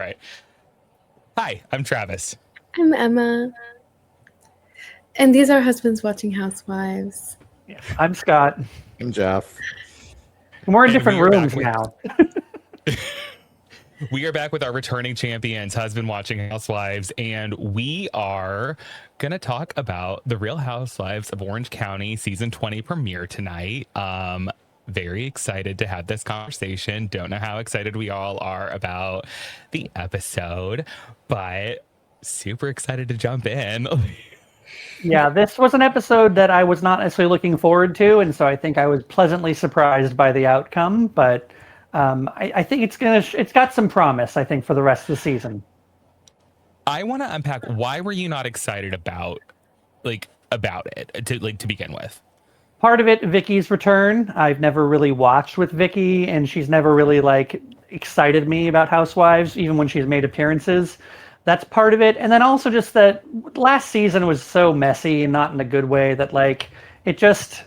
Right. Hi, I'm Travis. I'm Emma. And these are Husbands Watching Housewives. Yes, I'm Scott. I'm Geoff. And we're in different rooms now. We are back with our returning champions, Husband Watching Housewives, and we are going to talk about the Real Housewives of Orange County season 20 premiere tonight. Very excited to have this conversation. Don't know how excited we all are about the episode, but super excited to jump in. Yeah, this was an episode that I was not necessarily looking forward to, and so I think I was pleasantly surprised by the outcome. But I think it's got some promise, I think, for the rest of the season. I want to unpack, why were you not excited about it to begin with? Part of it, Vicky's return. I've never really watched with Vicky, and she's never really excited me about Housewives, even when she's made appearances. That's part of it. And then also just that last season was so messy, and not in a good way, that it just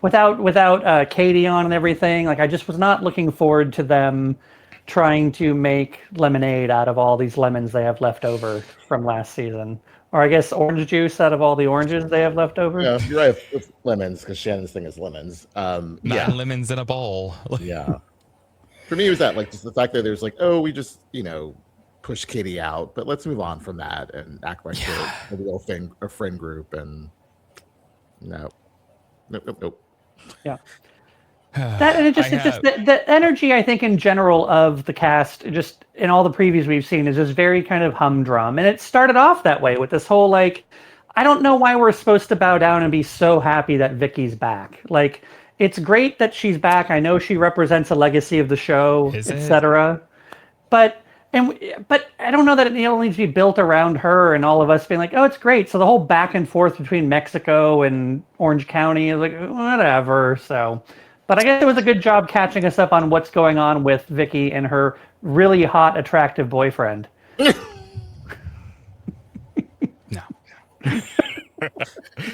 without Katie on and everything, I just was not looking forward to them trying to make lemonade out of all these lemons they have left over from last season. Or I guess orange juice out of all the oranges they have left over. Yeah, you're right with lemons, because Shannon's thing is lemons. 9 lemons in a bowl. Yeah. For me, it was that, just the fact that there's we just, push Katie out, but let's move on from that and act like we're a real thing, a friend group, and nope. Yeah. That, and it's just the energy, I think, in general of the cast, just in all the previews we've seen, is just very kind of humdrum. And it started off that way with this whole I don't know why we're supposed to bow down and be so happy that Vicky's back. It's great that she's back. I know she represents a legacy of the show, etc. But I don't know that it all needs to be built around her and all of us being oh, it's great. So the whole back and forth between Mexico and Orange County is whatever. So. But I guess it was a good job catching us up on what's going on with Vicky and her really hot, attractive boyfriend. No.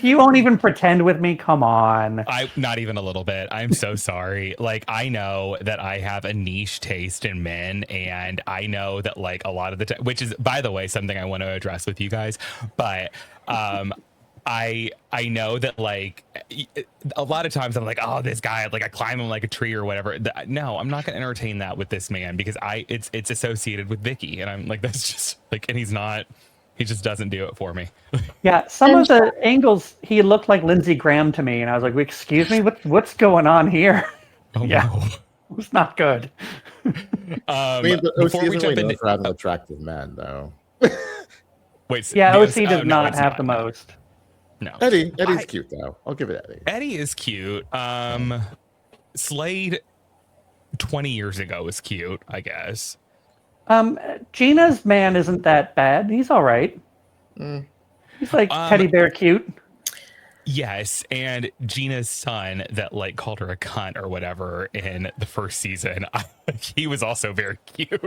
You won't even pretend with me? Come on. Not even a little bit. I'm so sorry. I know that I have a niche taste in men, and I know that a lot of the time, which is, by the way, something I want to address with you guys, but I know that a lot of times I'm oh, this guy, I climb him like a tree or whatever. No, I'm not going to entertain that with this man, because it's associated with Vicky, and I'm that's just and he just doesn't do it for me. Yeah, some of the angles he looked like Lindsey Graham to me, and I was excuse me, what's going on here? Oh, yeah, no. It was not good. Before we jump into having attractive men, though. Wait, yeah, OC does not have the most. No, Eddie's cute though. I'll give it Eddie. Eddie is cute. Slade 20 years ago was cute, I guess. Gina's man isn't that bad. He's all right. He's teddy bear cute. Yes, and Gina's son that called her a cunt or whatever in the first season, he was also very cute.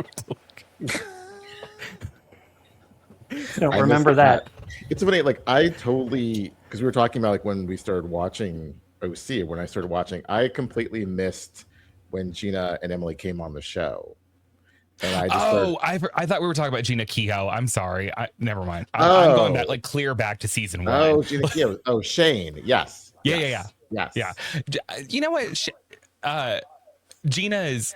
Don't remember that. It's funny, I totally, because we were talking about when we started watching OC, when I started watching, I completely missed when Gina and Emily came on the show. And I just I thought we were talking about Gina Kehoe. I'm sorry. Never mind. I'm going back clear back to season 1. Oh, Gina Kehoe. Oh, Shane. Yes. Yeah. Yes. You know what? Gina is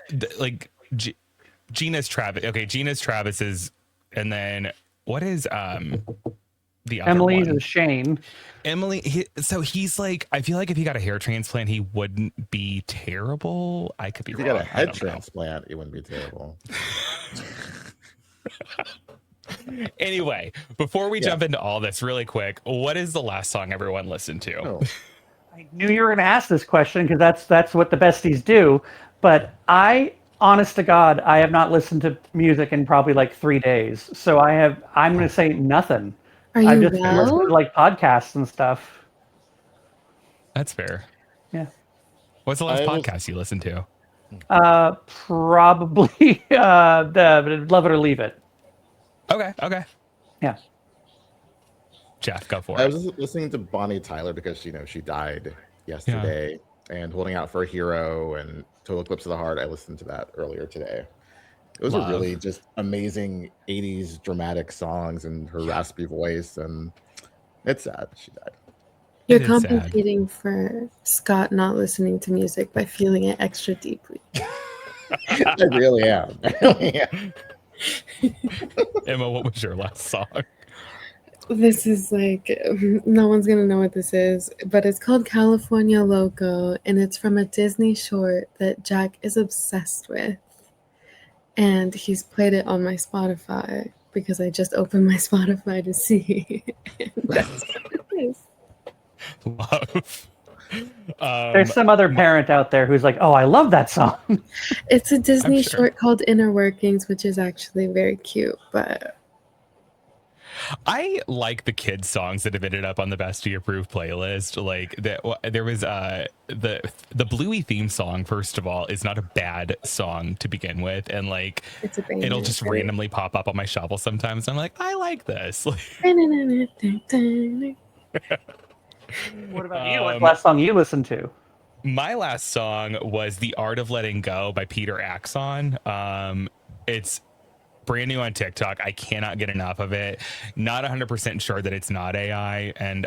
Gina's Travis. Okay, Gina's Travis's, and then what is the other Emily's one? is Shane. Emily. He's I feel if he got a hair transplant, he wouldn't be terrible. I could be wrong. If he got a head transplant, it wouldn't be terrible. Anyway, before we jump into all this really quick, what is the last song everyone listened to? Oh. I knew you were going to ask this question, because that's what the besties do. But honest to God, I have not listened to music in probably 3 days. So I'm going to say nothing. I've just listened to podcasts and stuff. That's fair. Yeah. What's the last podcast you listened to? Probably the Love It or Leave It. Okay. Yeah. Jeff, go for it. I was listening to Bonnie Tyler because she died yesterday, and Holding Out for a Hero and Total Eclipse of the Heart. I listened to that earlier today, Those are Love. really just amazing 80s dramatic songs and her raspy voice, and it's sad she died. You're It is sad. compensating for Scott not listening to music by feeling it extra deeply. I really am. I really am. Emma, what was your last song? This is like, no one's gonna know what this is, but it's called California Loco, and it's from a Disney short that Jack is obsessed with. And he's played it on my Spotify because I just opened my Spotify to see. And that's what it is. Love. There's some other parent out there who's like, "Oh, I love that song." It's a Disney sure. short called Inner Workings, which is actually very cute, but I like the kids songs that have ended up on the Bestie Approved playlist. Like there was the Bluey theme song. First of all, is not a bad song to begin with, and like it's a banger, it'll just right? randomly pop up on my shuffle sometimes. I'm like, I like this. What about you? What's the last song you listened to? My last song was "The Art of Letting Go" by Peter Axon. It's brand new on TikTok. I cannot get enough of it. Not 100% sure that it's not AI, and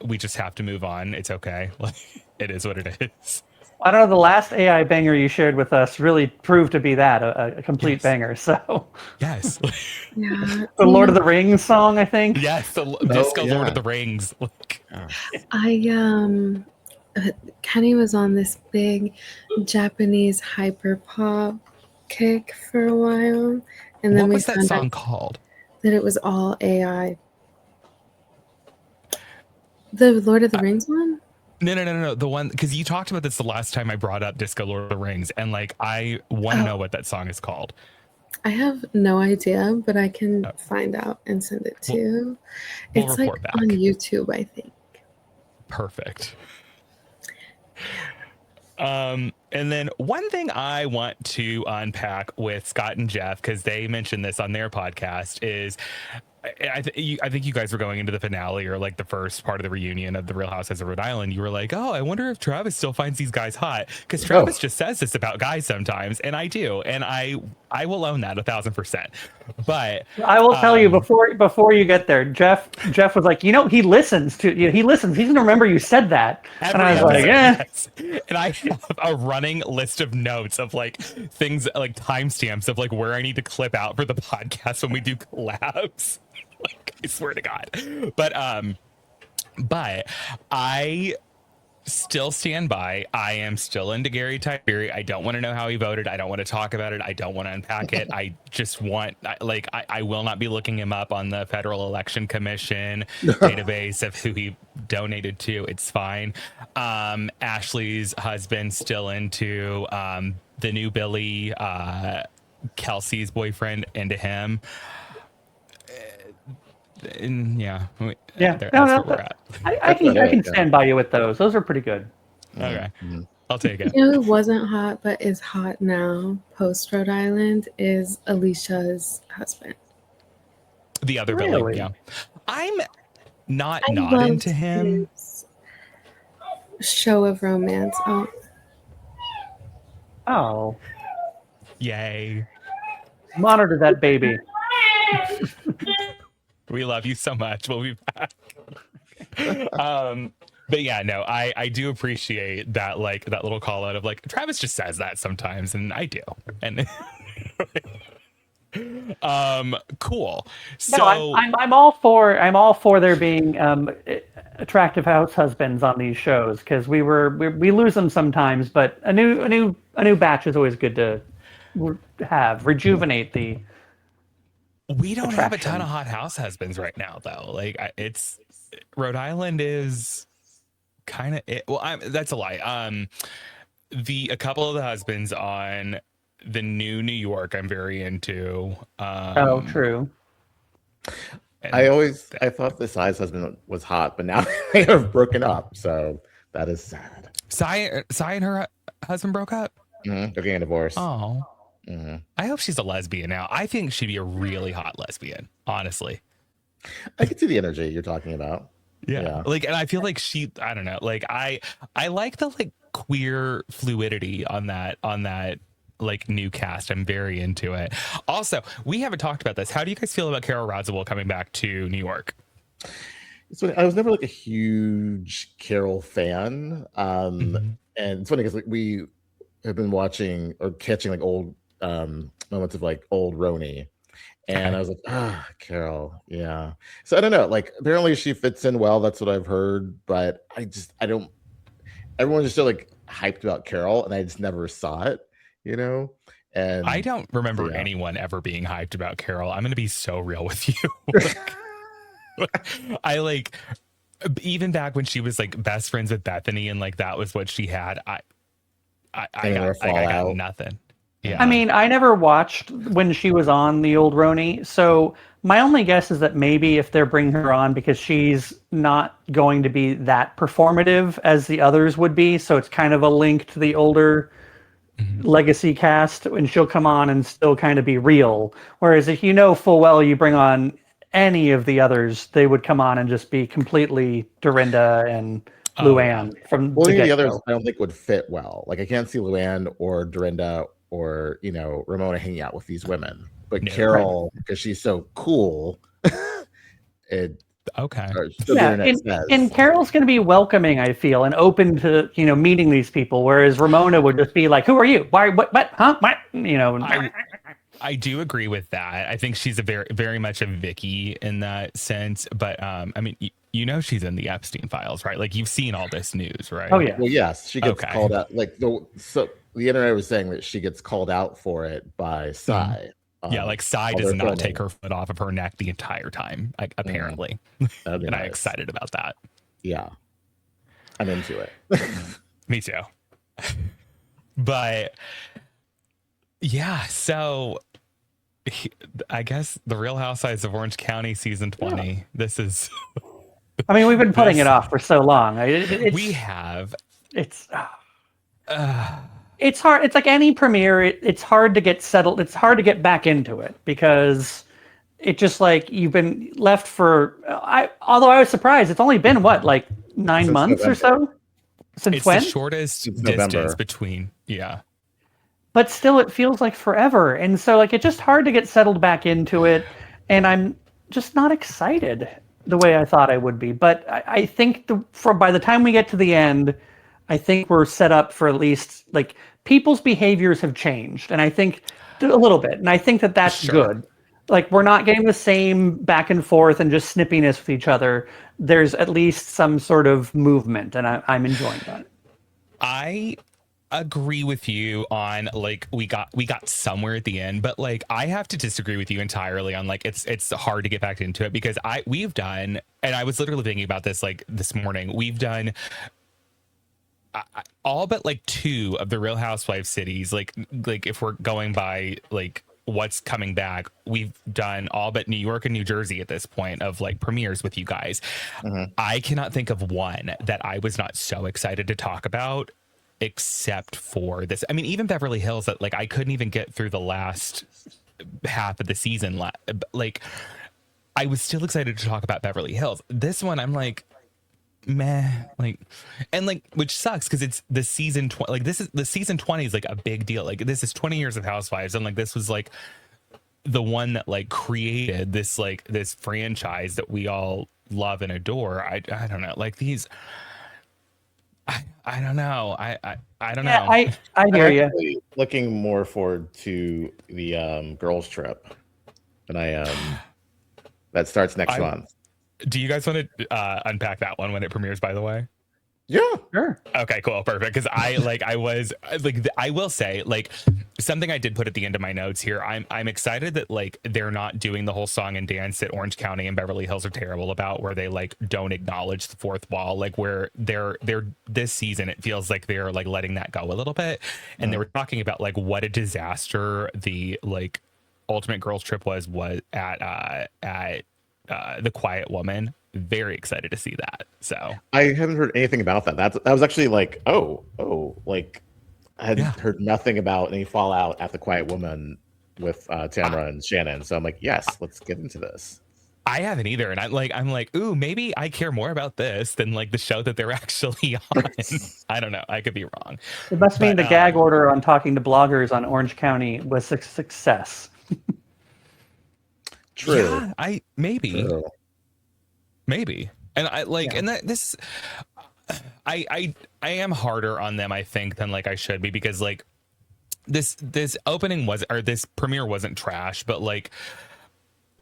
we just have to move on. It's okay. Like, it is what it is. I don't know. The last AI banger you shared with us really proved to be that a complete Yes. banger. So, Yes. Yeah, the Lord of the Rings song, I think. Yes, the Disco yeah. Lord of the Rings. Like, Kenny was on this big Japanese hyper pop kick for a while, and then what we was that found song out called? that it was all AI. The Lord of the Rings one? No. The one, because you talked about this the last time I brought up Disco Lord of the Rings, and like I want to know what that song is called. I have no idea, but I can find out and send it to you. We'll It's like report back. on YouTube, I think. Perfect. And then one thing I want to unpack with Scott and Geoff, because they mentioned this on their podcast, is I think you guys were going into the finale or like the first part of the reunion of the Real Housewives of Rhode Island. You were like, oh, I wonder if Travis still finds these guys hot, because Travis just says this about guys sometimes, and I do, and I will own that 1,000%. But I will tell you before you get there, Geoff was like, he listens. He listens. He's gonna remember you said that, and I was like, yes. And I have a running list of notes of like things like timestamps of like where I need to clip out for the podcast when we do collabs. Like, I swear to God. But I still stand by. I am still into Gary Tiberi. I don't want to know how he voted. I don't want to talk about it. I don't want to unpack it. I just want, I will not be looking him up on the Federal Election Commission database of who he donated to. It's fine. Ashley's husband still into the new Billy, Kelsey's boyfriend, into him. And that's where we're at. I can stand by you with those. Those are pretty good. Okay, I'll take it. You know who wasn't hot but is hot now post Rhode Island is Alicia's husband. The other Really? Billy, yeah. I'm not loved into him. his show of romance. Oh, Yay. monitor that baby. We love you so much. We'll be back. But yeah, no, I do appreciate that, like that little call out of like Travis just says that sometimes, and I do. And cool. So No, I'm all for there being attractive house husbands on these shows, because we lose them sometimes, but a new batch is always good to rejuvenate the. we don't have a ton attraction. of hot house husbands right now, though. Like it's Rhode Island is kind of it. Well, that's a lie. A couple of the husbands on the new New York, I'm very into. True. I thought the Sai's husband was hot, but now they have broken up, so that is sad. Sai and her husband broke up. They're getting a divorce. Oh. I hope she's a lesbian now. I think she'd be a really hot lesbian, honestly. I can see the energy you're talking about. Yeah. Like, and I feel like I don't know, like I like the like queer fluidity on that like new cast. I'm very into it. Also, we haven't talked about this. How do you guys feel about Carol Radziwill coming back to New York? So I was never like a huge Carol fan. And it's funny because like, we have been watching or catching like old moments of like old Roni. And I was like, Carol, yeah. So I don't know. Like apparently she fits in well. That's what I've heard. But I don't. Everyone's just so like hyped about Carol, and I just never saw it. You know. And I don't remember anyone ever being hyped about Carol. I'm going to be so real with you. I like even back when she was like best friends with Bethany, and like that was what she had. I got nothing. Yeah. I mean, I never watched when she was on the old Roni, so my only guess is that maybe if they're bringing her on because she's not going to be that performative as the others would be, so it's kind of a link to the older legacy cast, and she'll come on and still kind of be real. Whereas if you know full well you bring on any of the others, they would come on and just be completely Dorinda and Luann from the others. I don't think would fit well. Like I can't see Luann or Dorinda or Ramona hanging out with these women, but Carol, because she's so cool. And Carol's going to be welcoming, I feel, and open to meeting these people, whereas Ramona would just be like, who are you, why, what, huh, what, I do agree with that. I think she's a very much a Vicky in that sense, but I mean she's in the Epstein files, right? Like you've seen all this news, right? Oh yeah. Well, yes, she gets called out. Like the internet was saying that she gets called out for it by Sai. Like Sai does not take her foot off of her neck the entire time, apparently. And nice. I'm excited about that. Yeah, I'm into it. Me too. But yeah, so I guess the Real Housewives of Orange County season 20. Yeah. This is. I mean, we've been putting it off for so long. We have. It's hard. It's like any premiere. It's hard to get settled. It's hard to get back into it because it just like you've been left for. Although I was surprised, it's only been what, like 9 months November. Or so. Since it's when? The shortest distance between. Yeah. But still, it feels like forever, and so like it's just hard to get settled back into it, and I'm just not excited the way I thought I would be. But I think by the time we get to the end, I think we're set up for at least like people's behaviors have changed, and I think a little bit, and I think that's good. Like we're not getting the same back and forth and just snippiness with each other. There's at least some sort of movement, and I'm enjoying that. I agree with you on like we got somewhere at the end, but like I have to disagree with you entirely on like it's hard to get back into it because we've done, and I was literally thinking about this like this morning, we've done all but like 2 of the Real Housewives cities, like if we're going by like what's coming back, we've done all but New York and New Jersey at this point of like premieres with you guys. I cannot think of one that I was not so excited to talk about except for this. I mean, even Beverly Hills, that like I couldn't even get through the last half of the season. Like I was still excited to talk about Beverly Hills. This one, I'm like, meh, like, and like, which sucks because it's the season 20. Like this is the season 20 is like a big deal. Like this is 20 years of Housewives, and like this was like the one that like created this like this franchise that we all love and adore. I don't know, like these. I don't know. I don't know. I hear you. Looking more forward to the girls trip, and that starts next month. Do you guys want to unpack that one when it premieres? By the way. Yeah, sure. Okay, cool, perfect. Because I will say like something I did put at the end of my notes here. I'm excited that like they're not doing the whole song and dance that Orange County and Beverly Hills are terrible about, where they like don't acknowledge the fourth wall. Like where they're this season, it feels like they're like letting that go a little bit. And they were talking about like what a disaster the like Ultimate Girls Trip was at The Quiet Woman. Very excited to see that. So I haven't heard anything about that. That was actually like, like I had heard nothing about any fallout at The Quiet Woman with Tamara and Shannon. So I'm like, yes, let's get into this. I haven't either, and I'm like, ooh, maybe I care more about this than like the show that they're actually on. I don't know. I could be wrong. It must mean the gag order on talking to bloggers on Orange County was a success. True. Yeah, maybe, and I like, and that this, I am harder on them, I think, than like I should be, because like this opening was, or this premiere wasn't trash, but like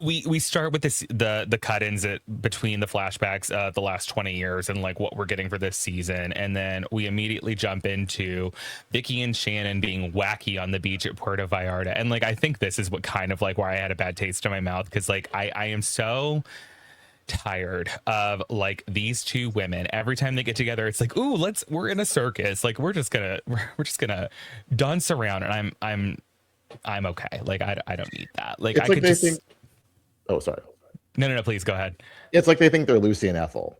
we start with this the cut-ins between the flashbacks the last 20 years and like what we're getting for this season, and then we immediately jump into Vicky and Shannon being wacky on the beach at Puerto Vallarta, and like I think this is what kind of like where I had a bad taste in my mouth, because like I am so tired of like these two women. Every time they get together, it's like, ooh, we're in a circus, like we're just gonna dance around, and I'm okay. Like I don't need that. Like it's I like could they just think. Oh, sorry. No, please go ahead. It's like they think they're Lucy and Ethel,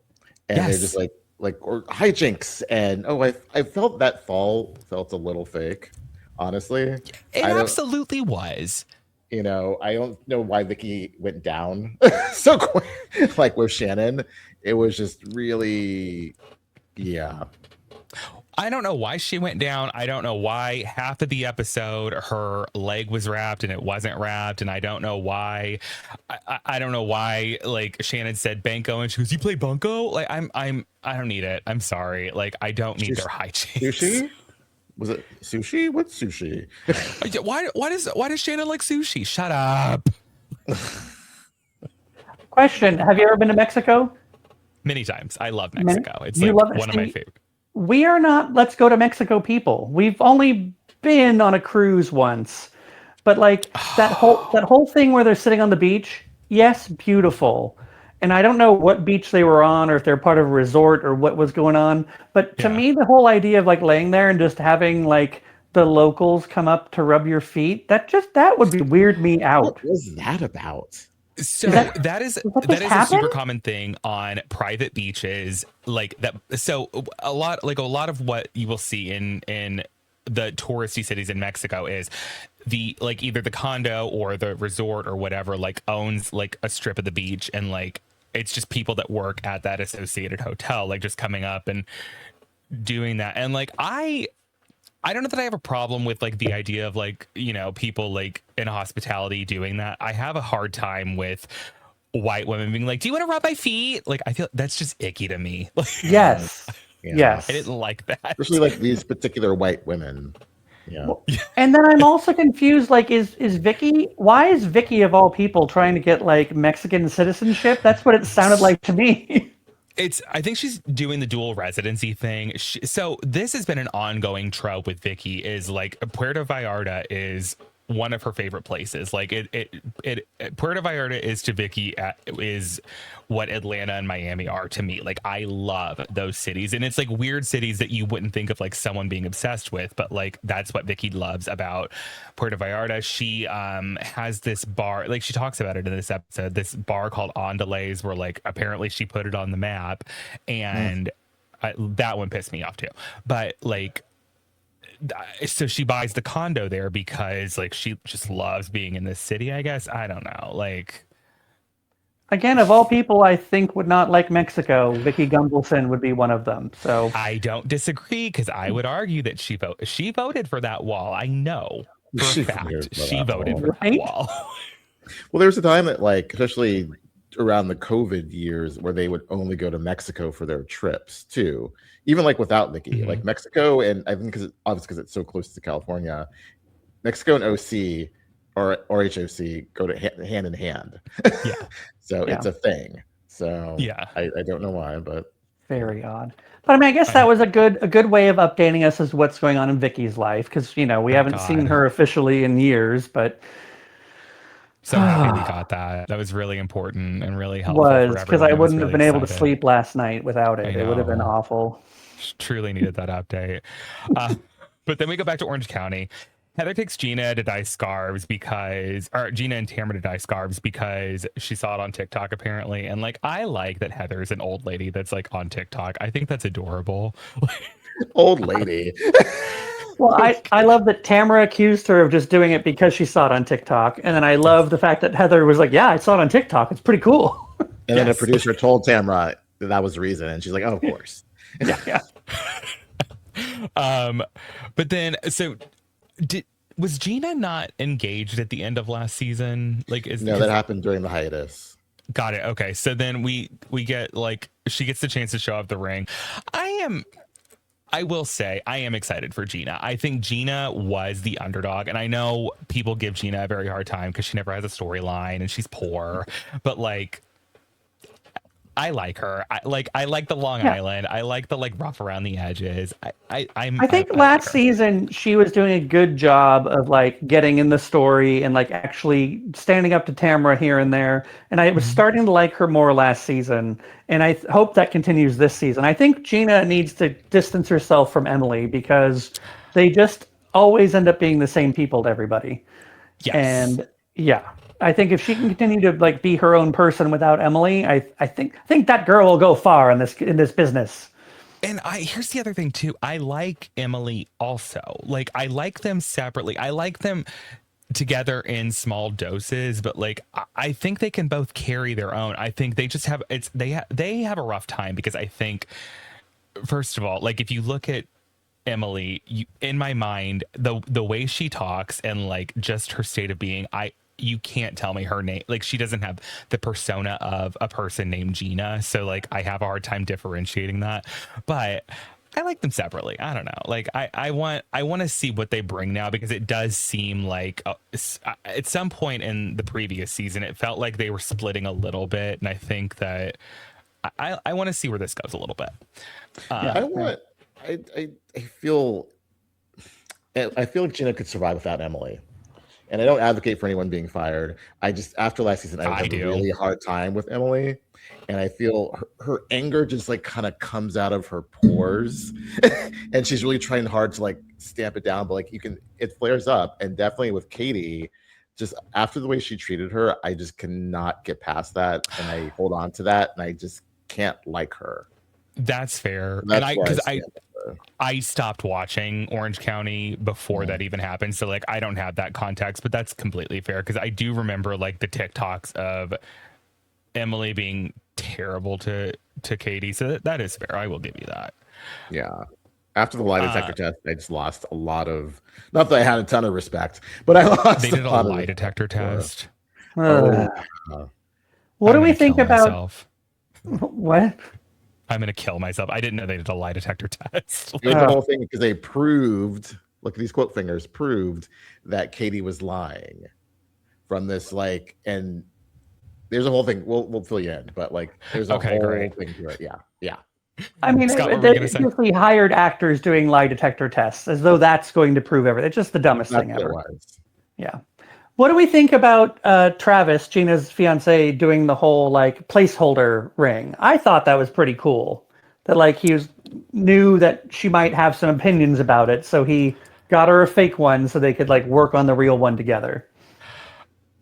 and Yes. they're just like or hijinks, and I felt that fall felt a little fake, honestly. It absolutely was. You know, I don't know why Vicky went down so quick, like with Shannon. It was just really, yeah. I don't know why she went down. I don't know why half of the episode her leg was wrapped and it wasn't wrapped, and I don't know why. I don't know why. Like Shannon said Banco, and she goes, "You play Bunko?" Like I don't need it. I'm sorry. Like I don't need their hijinks. Sushi? Was it sushi? What's sushi? Why does Shannon like sushi? Shut up. Question: have you ever been to Mexico? Many times. I love Mexico. It's You like love it? one of my favorite. We are not let's go to Mexico people. We've only been on a cruise once. But like that whole thing where they're sitting on the beach, yes, beautiful. And I don't know what beach they were on, or if they're part of a resort, or what was going on. But to me, the whole idea of like laying there and just having like the locals come up to rub your feet, that would be weird me out. What was that about? So that is a super happen? common thing on private beaches, like that. So a lot of what you will see in the touristy cities in Mexico is the like either the condo or the resort or whatever like owns like a strip of the beach, and like it's just people that work at that associated hotel like just coming up and doing that. And like I don't know that I have a problem with like the idea of like, you know, people like in hospitality doing that. I have a hard time with white women being like, "Do you want to rub my feet?" Like I feel that's just icky to me. Yes. Yeah. Yes. I didn't like that. Especially like these particular white women. Yeah. And then I'm also confused, like, why is Vicky of all people trying to get like Mexican citizenship? That's what it sounded like to me. I think she's doing the dual residency thing. So this has been an ongoing trope with Vicky, is like Puerto Vallarta is one of her favorite places. Like Puerto Vallarta is to Vicky is what Atlanta and Miami are to me. Like I love those cities, and it's like weird cities that you wouldn't think of like someone being obsessed with, but like that's what Vicky loves about Puerto Vallarta. She has this bar, like she talks about it in this episode, this bar called Andalays, where like apparently she put it on the map, and that one pissed me off too. But like, so she buys the condo there because like she just loves being in this city, I guess. I don't know. Like, again, of all people I think would not like Mexico, Vicky Gunvalson would be one of them. So I don't disagree, because I would argue that she voted for that wall. I know for a fact she voted for that wall. Well, there was a time that like, especially around the COVID years, where they would only go to Mexico for their trips too. Even like without Vicky, like Mexico, and I think because it's so close to California, Mexico and OC or RHOC go to hand in hand. Yeah. So it's a thing. So yeah, I don't know why, but very odd. But I mean, I guess that was a good way of updating us as to what's going on in Vicky's life, because you know we haven't seen her officially in years, but. So happy we got that. That was really important and really helpful. Was because I wouldn't have been able to sleep last night without it. It would have been awful. Truly needed that update. But then we go back to Orange County. Heather takes Gina to dye scarves Gina and Tamara to dye scarves because she saw it on TikTok apparently. And like, I like that Heather's an old lady that's like on TikTok. I think that's adorable. Old lady. Well, I love that Tamara accused her of just doing it because she saw it on TikTok. And then I love the fact that Heather was like, yeah, I saw it on TikTok. It's pretty cool. And then the producer told Tamara that was the reason. And she's like, oh, of course. Yeah. But then, so was Gina not engaged at the end of last season? Like, No, that happened during the hiatus. Got it. Okay. So then we get like, she gets the chance to show off the ring. I will say I am excited for Gina. I think Gina was the underdog, and I know people give Gina a very hard time because she never has a storyline and she's poor, but like, I like her. I like the Long Island. I like the like rough around the edges. I think last season she was doing a good job of like getting in the story and like actually standing up to Tamara here and there. And I was starting to like her more last season. And I hope that continues this season. I think Gina needs to distance herself from Emily because they just always end up being the same people to everybody. Yes. And yeah. I think if she can continue to like be her own person without Emily, I think that girl will go far in this business. And here's the other thing too. I like Emily also. Like I like them separately. I like them together in small doses, but like I think they can both carry their own. I think they just have they have a rough time because I think first of all, like if you look at Emily, in my mind, the way she talks and like just her state of being, you can't tell me her name. Like she doesn't have the persona of a person named Gina. So like I have a hard time differentiating that, but I like them separately. I don't know. Like I want to see what they bring now, because it does seem like at some point in the previous season, it felt like they were splitting a little bit. And I think that I want to see where this goes a little bit. I feel like Gina could survive without Emily. And I don't advocate for anyone being fired. I just, after last season, I had a really hard time with Emily. And I feel her anger just like kind of comes out of her pores. And she's really trying hard to like stamp it down. But like it flares up. And definitely with Katie, just after the way she treated her, I just cannot get past that. And I hold on to that. And I just can't like her. That's fair. I stopped watching Orange County before that even happened, so like I don't have that context, but that's completely fair because I do remember like the TikToks of Emily being terrible to Katie, so that is fair. I will give you that. Yeah. After the lie detector test, I just lost a lot of, not that I had a ton of respect, but I lost. They did a lie detector test. What do we think about what? I'm going to kill myself. I didn't know they did a lie detector test. It was the whole thing because they proved, look at these quote fingers, proved that Katie was lying from this, like, and there's a whole thing. We'll fill you in, but like, there's a whole thing to it. Yeah. I mean, they usually hired actors doing lie detector tests as though that's going to prove everything. It's just the dumbest thing ever. Yeah. What do we think about Travis, Gina's fiance, doing the whole like placeholder ring? I thought that was pretty cool. That like knew that she might have some opinions about it, so he got her a fake one so they could like work on the real one together.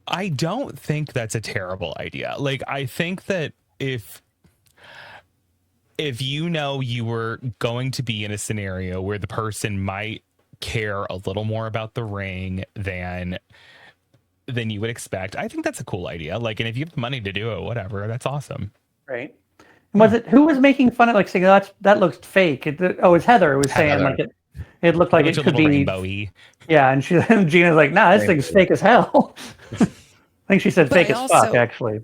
I don't think that's a terrible idea. Like I think that if you know you were going to be in a scenario where the person might care a little more about the ring than you would expect, I think that's a cool idea. Like, and if you have the money to do it, whatever, that's awesome. Right. Was it who was making fun of like saying that looks fake? It's Heather who was saying like it looked like it could be rainbowy. Yeah, and Gina's like, nah, this thing's fake as hell. I think she said fake as fuck, actually.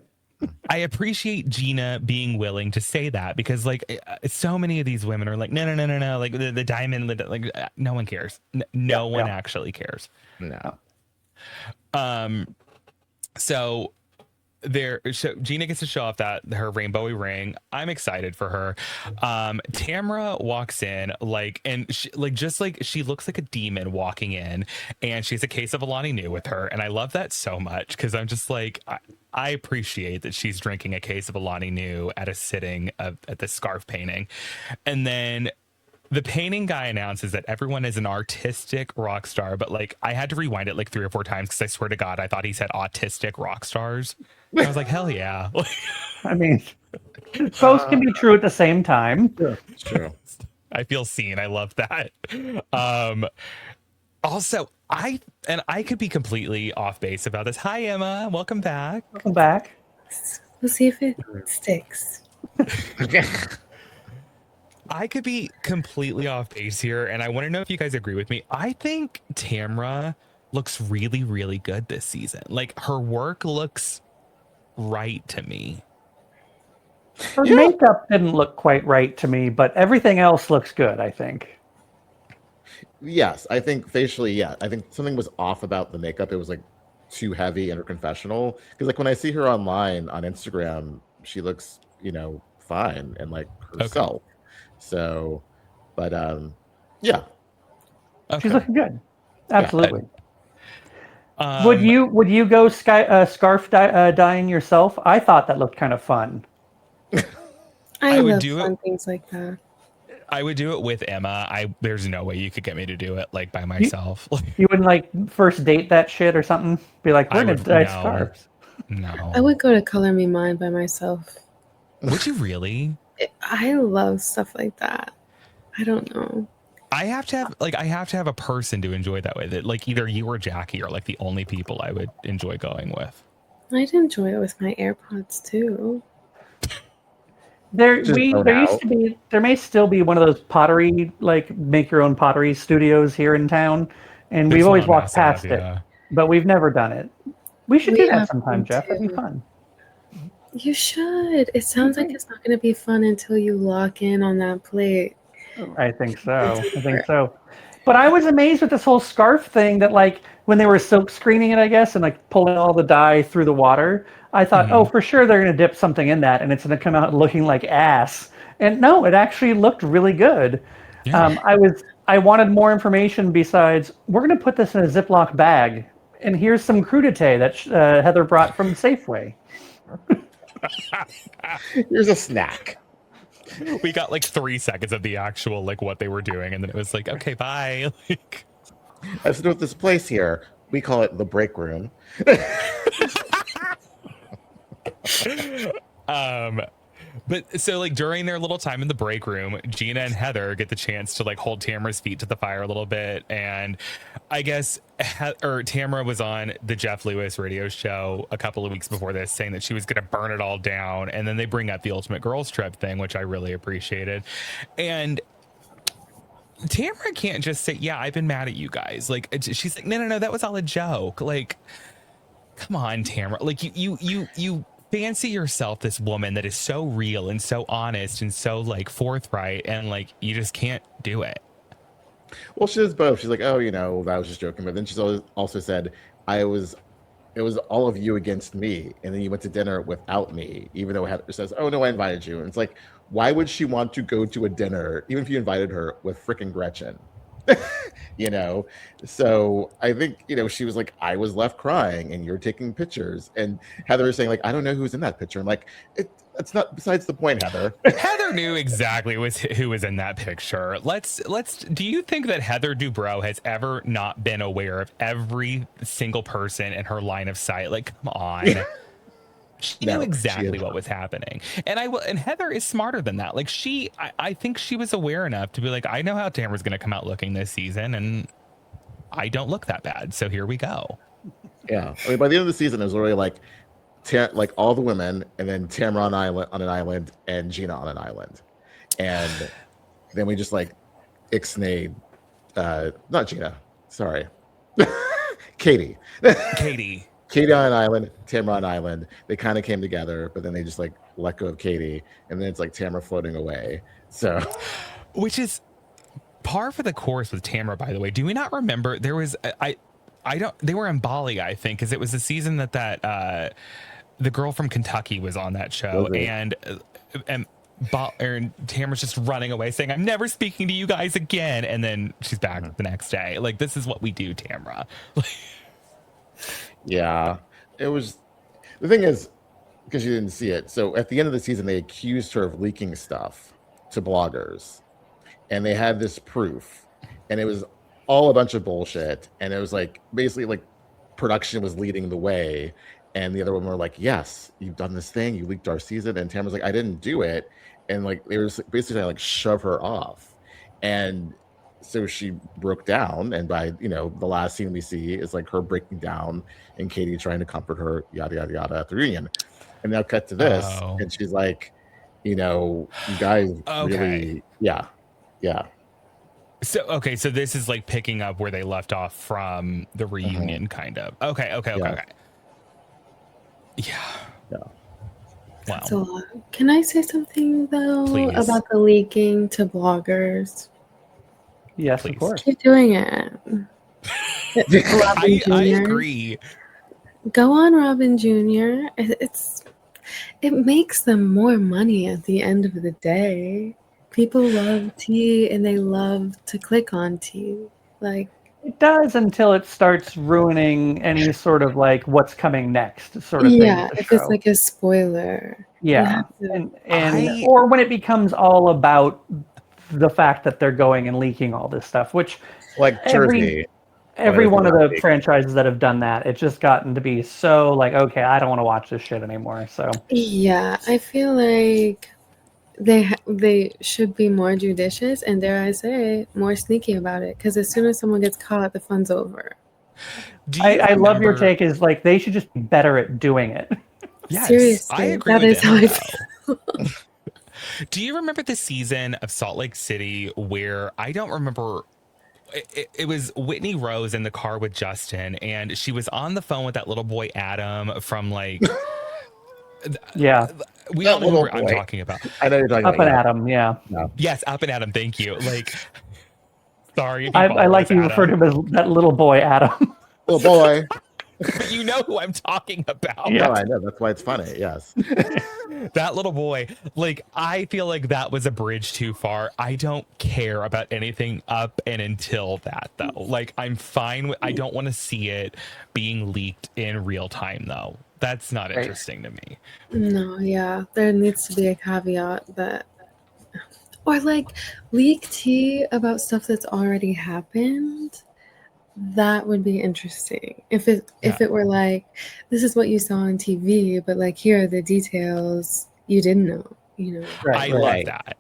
I appreciate Gina being willing to say that because like so many of these women are like, no, like the diamond, like no one cares. No one actually cares. No. So Gina gets to show off her rainbowy ring. I'm excited for her. Tamara walks in and she looks like a demon walking in, and she has a case of Alani Nu with her, and I love that so much because I'm just like I appreciate that she's drinking a case of Alani Nu at a sitting at the scarf painting, and then the painting guy announces that everyone is an artistic rock star, but like I had to rewind it like 3 or 4 times because I swear to God, I thought he said autistic rock stars. I was like, hell yeah. I mean, both can be true at the same time. Yeah, it's true. I feel seen. I love that. Also, I could be completely off base about this. Hi, Emma. Welcome back. Welcome back. We'll see if it sticks. I could be completely off base here, and I want to know if you guys agree with me. I think Tamra looks really, really good this season. Like, her work looks right to me. Her makeup didn't look quite right to me, but everything else looks good, I think. Yes, I think facially, yeah. I think something was off about the makeup. It was like too heavy in her confessional. Because like when I see her online on Instagram, she looks, fine and like herself. Okay. So, but yeah. Okay. She's looking good. Absolutely. Yeah. Would you go scarf dyeing yourself? I thought that looked kind of fun. I love fun things like that. I would do it with Emma. There's no way you could get me to do it like by myself. You wouldn't like first date that shit or something? Be like, we're gonna dye scarves. No. I would go to Color Me Mine by myself. Would you really? I love stuff like that. I don't know. I have to have a person to enjoy that way. That like either you or Jackie are like the only people I would enjoy going with. I'd enjoy it with my AirPods too. There may still be one of those pottery, like make your own pottery studios here in town, and we've always walked past it, but we've never done it. We should do that sometime, Geoff. It'd be fun. You should. It sounds like it's not going to be fun until you lock in on that plate. I think so. But I was amazed with this whole scarf thing that like when they were silk screening it, I guess, and like pulling all the dye through the water, I thought, oh, for sure they're going to dip something in that and it's going to come out looking like ass. And no, it actually looked really good. Yeah. I wanted more information besides, we're going to put this in a Ziploc bag. And here's some crudité that Heather brought from Safeway. Here's a snack. We got like 3 seconds of the actual like what they were doing, and then it was like, okay, bye. Like, I was with this place here. We call it the break room. But so like during their little time in the break room, Gina and Heather get the chance to like hold Tamra's feet to the fire a little bit, and I guess Tamra was on the Jeff Lewis radio show a couple of weeks before this saying that she was going to burn it all down, and then they bring up the Ultimate Girls Trip thing, which I really appreciated. And Tamra can't just say, yeah, I've been mad at you guys. Like, she's like, no, that was all a joke. Like, come on, Tamra. Like, you fancy yourself this woman that is so real and so honest and so like forthright, and like you just can't do it. Well, she does both. She's like, oh, that was just joking. But then she's also said, it was all of you against me. And then you went to dinner without me, even though Heather says, oh, no, I invited you. And it's like, why would she want to go to a dinner, even if you invited her, with frickin' Gretchen? So I think, she was like, I was left crying and you're taking pictures. And Heather is saying like, I don't know who's in that picture. I'm like, that's not besides the point, Heather. Heather knew exactly who was in that picture. Do you think that Heather Dubrow has ever not been aware of every single person in her line of sight? Like, come on. She knew exactly what was happening. And Heather is smarter than that. Like I think she was aware enough to be like, I know how Tamra's going to come out looking this season, and I don't look that bad. So here we go. Yeah. I mean, by the end of the season, it was really like all the women, and then Tamra on an island and Gina on an island. And then we just like ixnayed, not Gina, sorry. Katie on an island, Tamra on an island. They kind of came together, but then they just like let go of Katie, and then it's like Tamra floating away. So, which is par for the course with Tamra, by the way. Do we not remember there was they were in Bali, I think, because it was the season that the girl from Kentucky was on that show, and Tamra's just running away saying, I'm never speaking to you guys again, and then she's back the next day. Like, this is what we do, Tamra. Yeah, it was. The thing is, because you didn't see it, so at the end of the season, they accused her of leaking stuff to bloggers, and they had this proof, and it was all a bunch of bullshit, and it was like basically like production was leading the way, and the other women were like, yes, you've done this thing, you leaked our season, and Tamara's like, I didn't do it, and like they were basically trying to like shove her off, And so she broke down, and by the last scene we see is like her breaking down and Katie trying to comfort her, yada yada yada, at the reunion. And now cut to this, and she's like, you guys really, yeah. So so this is like picking up where they left off from the reunion, kind of. Okay. Yeah. Wow. That's a lot. Can I say something though? Please. About the leaking to bloggers? Yes, Please. of course. Keep doing it. I agree. Go on, Robin Jr. It makes them more money at the end of the day. People love tea and they love to click on tea. Like, it does until it starts ruining any sort of like what's coming next sort of thing. Yeah, if it's like a spoiler. Yeah, and or when it becomes all about the fact that they're going and leaking all this stuff, which like Jersey. Every one of the franchises that have done that, it's just gotten to be so like, okay, I don't want to watch this shit anymore. So yeah, I feel like they should be more judicious and, dare I say, more sneaky about it. Because as soon as someone gets caught, the fun's over. I love your take. Is like they should just be better at doing it. Yes, seriously, I agree. That is how I feel. Do you remember the season of Salt Lake City where I don't remember? It was Whitney Rose in the car with Justin, and she was on the phone with that little boy Adam from like. Yeah, we all know what I'm talking about. I know you're talking Up about and Adam. Yeah. No. Yes, Up and Adam. Thank you. Like, sorry. I like you refer to him as that little boy Adam. Little boy. But you know who I'm talking about. Yeah, I know. That's why it's funny. Yes. That little boy, like, I feel like that was a bridge too far. I don't care about anything up and until that, though. Like, I'm fine with, I don't want to see it being leaked in real time, though. That's not interesting to me. No, yeah. There needs to be a caveat that, or like leak tea about stuff that's already happened. That would be interesting if it were like, this is what you saw on TV, but like here are the details you didn't know. I love that.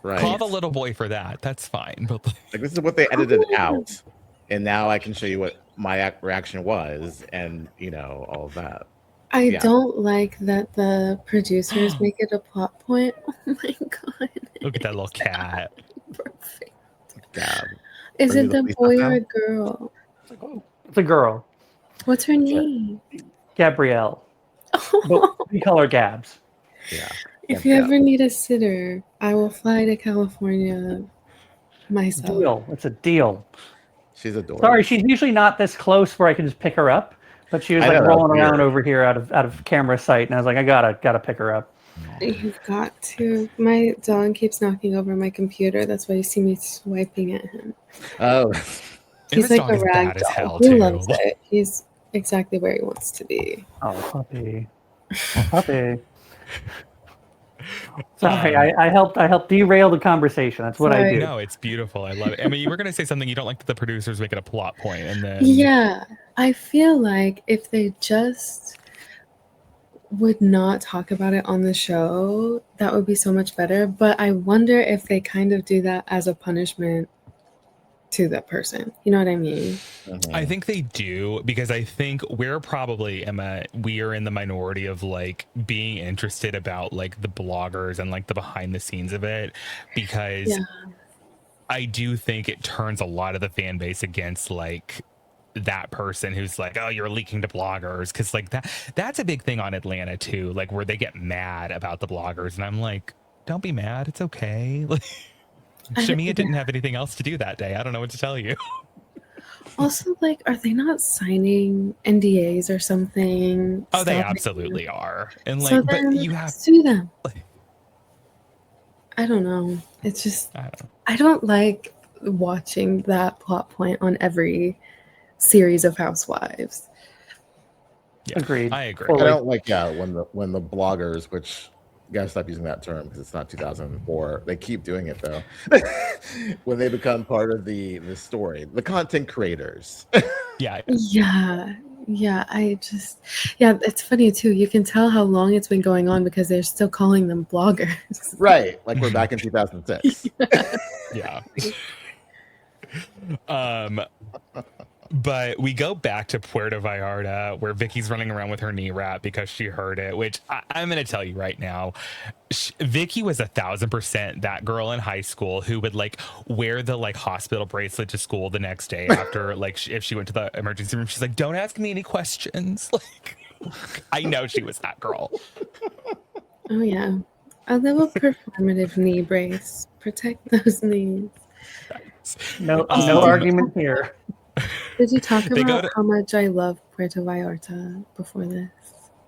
Right. Call the little boy for that. That's fine. But like this is what they edited out, and now I can show you what my reaction was, and all of that. I don't like that the producers make it a plot point. Oh my god! Look at that little cat. Perfect. God. Is it the boy or a girl? It's a girl. What's her name? Gabrielle. But we call her Gabs. Yeah. If you ever need a sitter, I will fly to California myself. Deal. It's a deal. She's adorable. Sorry, she's usually not this close where I can just pick her up, but she was like rolling around over here out of camera sight, and I was like, I gotta pick her up. You've got to. My dog keeps knocking over my computer. That's why you see me swiping at him. Oh, he's like a rag doll. He loves it. He's exactly where he wants to be. Oh, puppy. Oh, puppy. Sorry, I helped derail the conversation. That's what I do. No, it's beautiful. I love it. I mean, you were going to say something you don't like that the producers make it a plot point, and then yeah, I feel like if they just would not talk about it on the show, that would be so much better. But I wonder if they kind of do that as a punishment to that person. You know what I mean? I think they do, because I think we're probably, Emma, we are in the minority of like being interested about like the bloggers and like the behind the scenes of it, because I do think it turns a lot of the fan base against like that person who's like, oh, you're leaking to bloggers, because like that's a big thing on Atlanta too, like where they get mad about the bloggers, and I'm like, don't be mad, it's okay. Like Shamia didn't have anything else to do that day. I don't know what to tell you. Also, like, are they not signing NDAs or something? Oh, they absolutely are. And like, so but you have to sue them. I don't know. It's just I don't like watching that plot point on every series of Housewives. Yeah, agreed. I agree. I don't like when the bloggers, which you gotta stop using that term because it's not 2004. They keep doing it though. When they become part of the story, the content creators. Yeah. Yeah, yeah, it's funny too. You can tell how long it's been going on because they're still calling them bloggers. Right. Like we're back in 2006. Yeah. But we go back to Puerto Vallarta where Vicky's running around with her knee wrap because she heard it, which I'm going to tell you right now. Vicky was 1,000% that girl in high school who would like wear the like hospital bracelet to school the next day after like if she went to the emergency room. She's like, don't ask me any questions. Like, I know she was that girl. Oh yeah, a little performative knee brace. Protect those knees. No argument here. Did you talk about how much I love Puerto Vallarta before this?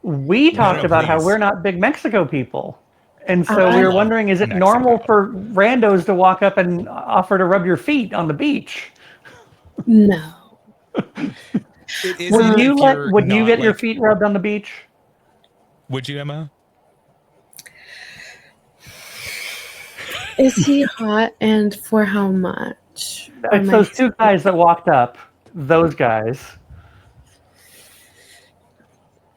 We talked about how we're not big Mexico people. And so we were wondering, is it normal for randos to walk up and offer to rub your feet on the beach? No. Would you get your feet rubbed on the beach? Would you, Emma? Is he hot, and for how much? It's those two guys that walked up. Those guys.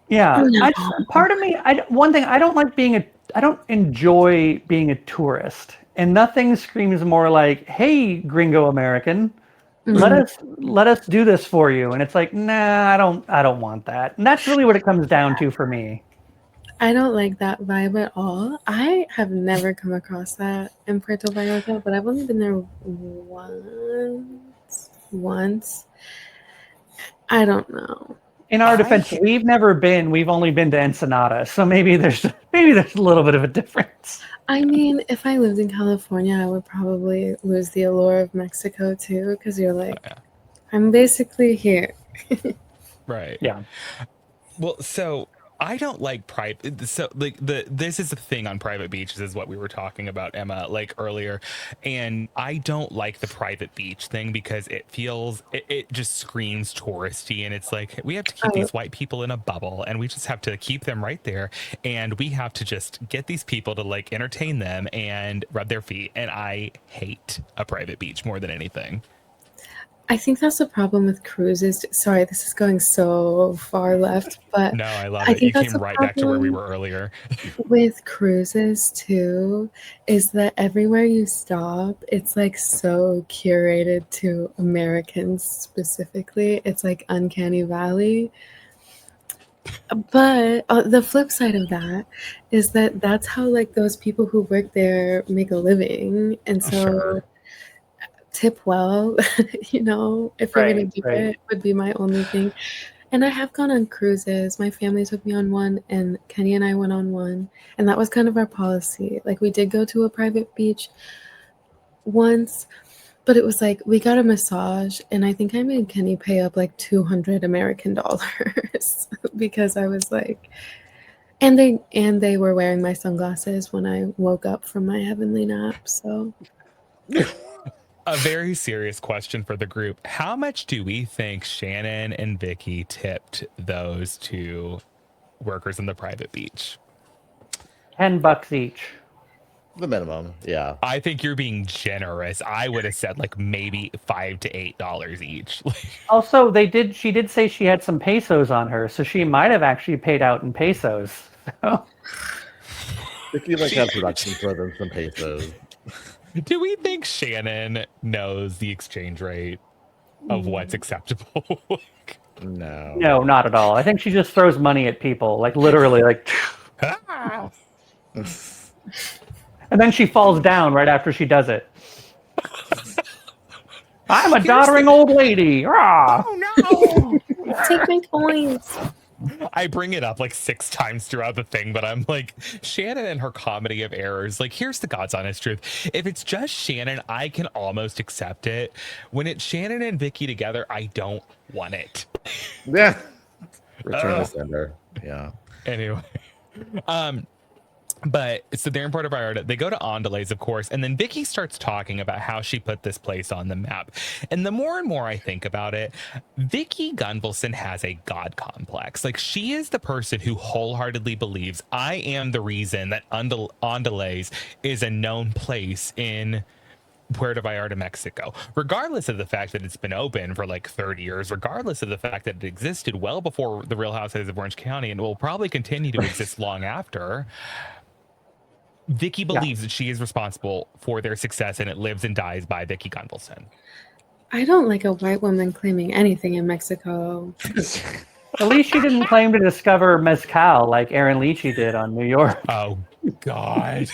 Yeah. No. Part of me, one thing, I don't enjoy being a tourist. And nothing screams more like, hey, gringo American, let us do this for you. And it's like, nah, I don't want that. And that's really what it comes down to for me. I don't like that vibe at all. I have never come across that in Puerto Vallarta, but I've only been there once. I don't know. In our defense, we've never been. We've only been to Ensenada, so maybe there's a little bit of a difference. I mean, if I lived in California, I would probably lose the allure of Mexico too, because you're like, I'm basically here. Right. Yeah. Well, so I don't like private. So like this is the thing on private beaches is what we were talking about, Emma, like earlier. And I don't like the private beach thing because it feels, it just screams touristy. And it's like, we have to keep these white people in a bubble and we just have to keep them right there. And we have to just get these people to like entertain them and rub their feet. And I hate a private beach more than anything. I think that's the problem with cruises. Sorry, this is going so far left, but no, I love it. You came right back to where we were earlier. With cruises too, is that everywhere you stop, it's like so curated to Americans specifically. It's like Uncanny Valley. But the flip side of that is that that's how like those people who work there make a living, and so. Tip well, you know, if you're going to do it, would be my only thing. And I have gone on cruises. My family took me on one, and Kenny and I went on one. And that was kind of our policy. Like, we did go to a private beach once, but it was like, we got a massage, and I think I made Kenny pay up like $200 American because I was like, and they were wearing my sunglasses when I woke up from my heavenly nap, so... A very serious question for the group. How much do we think Shannon and Vicky tipped those two workers in the private beach? $10 each. The minimum, yeah. I think you're being generous. I would have said like maybe $5 to $8 each. Also, she did say she had some pesos on her, so she might have actually paid out in pesos. Vicky like has production for them some pesos. Do we think Shannon knows the exchange rate of what's acceptable? No. No, not at all. I think she just throws money at people, like literally, like. And then she falls down right after she does it. I'm a doddering old lady. Oh no! Take my coins. I bring it up like 6 times throughout the thing, but I'm like, Shannon and her comedy of errors. Like, here's the God's honest truth. If it's just Shannon, I can almost accept it. When it's Shannon and Vicky together, I don't want it. Yeah. Return to sender. Yeah. Anyway. But so they're in Puerto Vallarta. They go to Andales, of course, and then Vicky starts talking about how she put this place on the map. And the more and more I think about it, Vicky Gunvalson has a God complex. Like, she is the person who wholeheartedly believes I am the reason that Andales is a known place in Puerto Vallarta, Mexico, regardless of the fact that it's been open for like 30 years, regardless of the fact that it existed well before the Real Housewives of Orange County and will probably continue to exist long after. Vicky believes that she is responsible for their success, and it lives and dies by Vicky Gunvalson. I don't like a white woman claiming anything in Mexico. At least she didn't claim to discover mezcal like Aaron Leachy did on New York. Oh, God.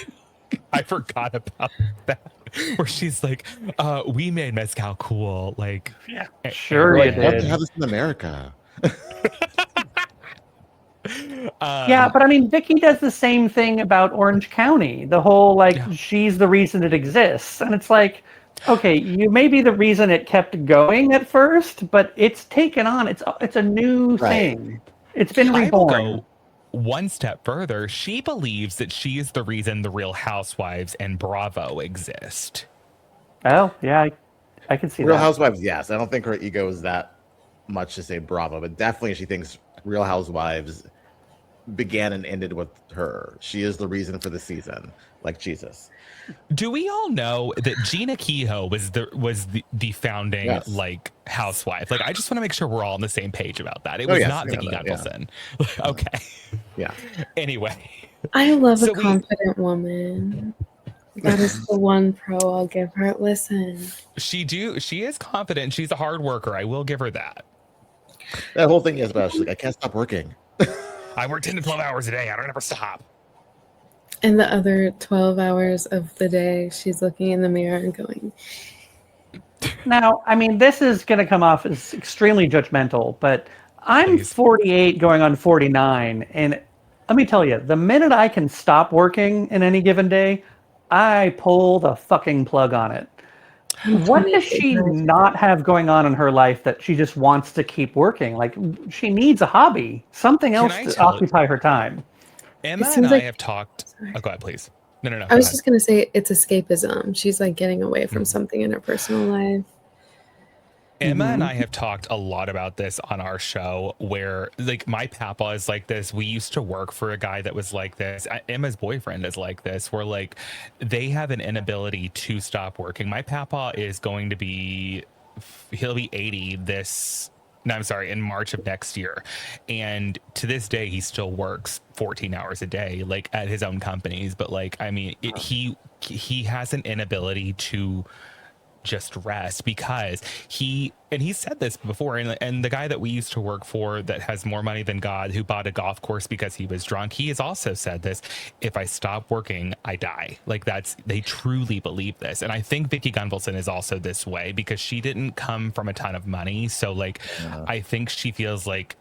I forgot about that. Where she's like, we made mezcal cool. Like, yeah, sure you Love to did. have this in America. Yeah, but I mean, Vicky does the same thing about Orange County. The whole, like, she's the reason it exists. And it's like, okay, you may be the reason it kept going at first, but it's taken on. It's a new thing. It's been reborn. I will go one step further. She believes that she is the reason the Real Housewives and Bravo exist. Oh, yeah, I can see Real that. Housewives, yes. I don't think her ego is that much to say Bravo, but definitely she thinks Real Housewives began and ended with her. She is the reason for the season, like Jesus. Do we all know that Gina Kehoe was the founding like housewife? Like, I just want to make sure we're all on the same page about that. It was not Vicky Gunvalson. Yeah. Okay. Yeah. Anyway. I love a confident woman. That is the one pro I'll give her. Listen. She is confident. She's a hard worker. I will give her that. That whole thing is about she's like, I can't stop working. I work 10 to 12 hours a day. I don't ever stop. And the other 12 hours of the day, she's looking in the mirror and going. Now, I mean, this is going to come off as extremely judgmental, but I'm 48 going on 49. And let me tell you, the minute I can stop working in any given day, I pull the fucking plug on it. What does she not have going on in her life that she just wants to keep working? Like, she needs a hobby, something else to occupy her time. Emma and I have talked. Oh, go ahead, please. No. I was just going to say it's escapism. She's like getting away from something in her personal life. Emma and I have talked a lot about this on our show where like my papa is like this. We used to work for a guy that was like this. Emma's boyfriend is like this, where like they have an inability to stop working. My papa is going to be, he'll be 80 in March of next year. And to this day, he still works 14 hours a day, like at his own companies. But like, I mean, he has an inability to just rest because he said this before, and the guy that we used to work for that has more money than God, who bought a golf course because he was drunk, he has also said this: if I stop working, I die. Like, they truly believe this. And I think Vicky Gunvalson is also this way because she didn't come from a ton of money, so like I think she feels like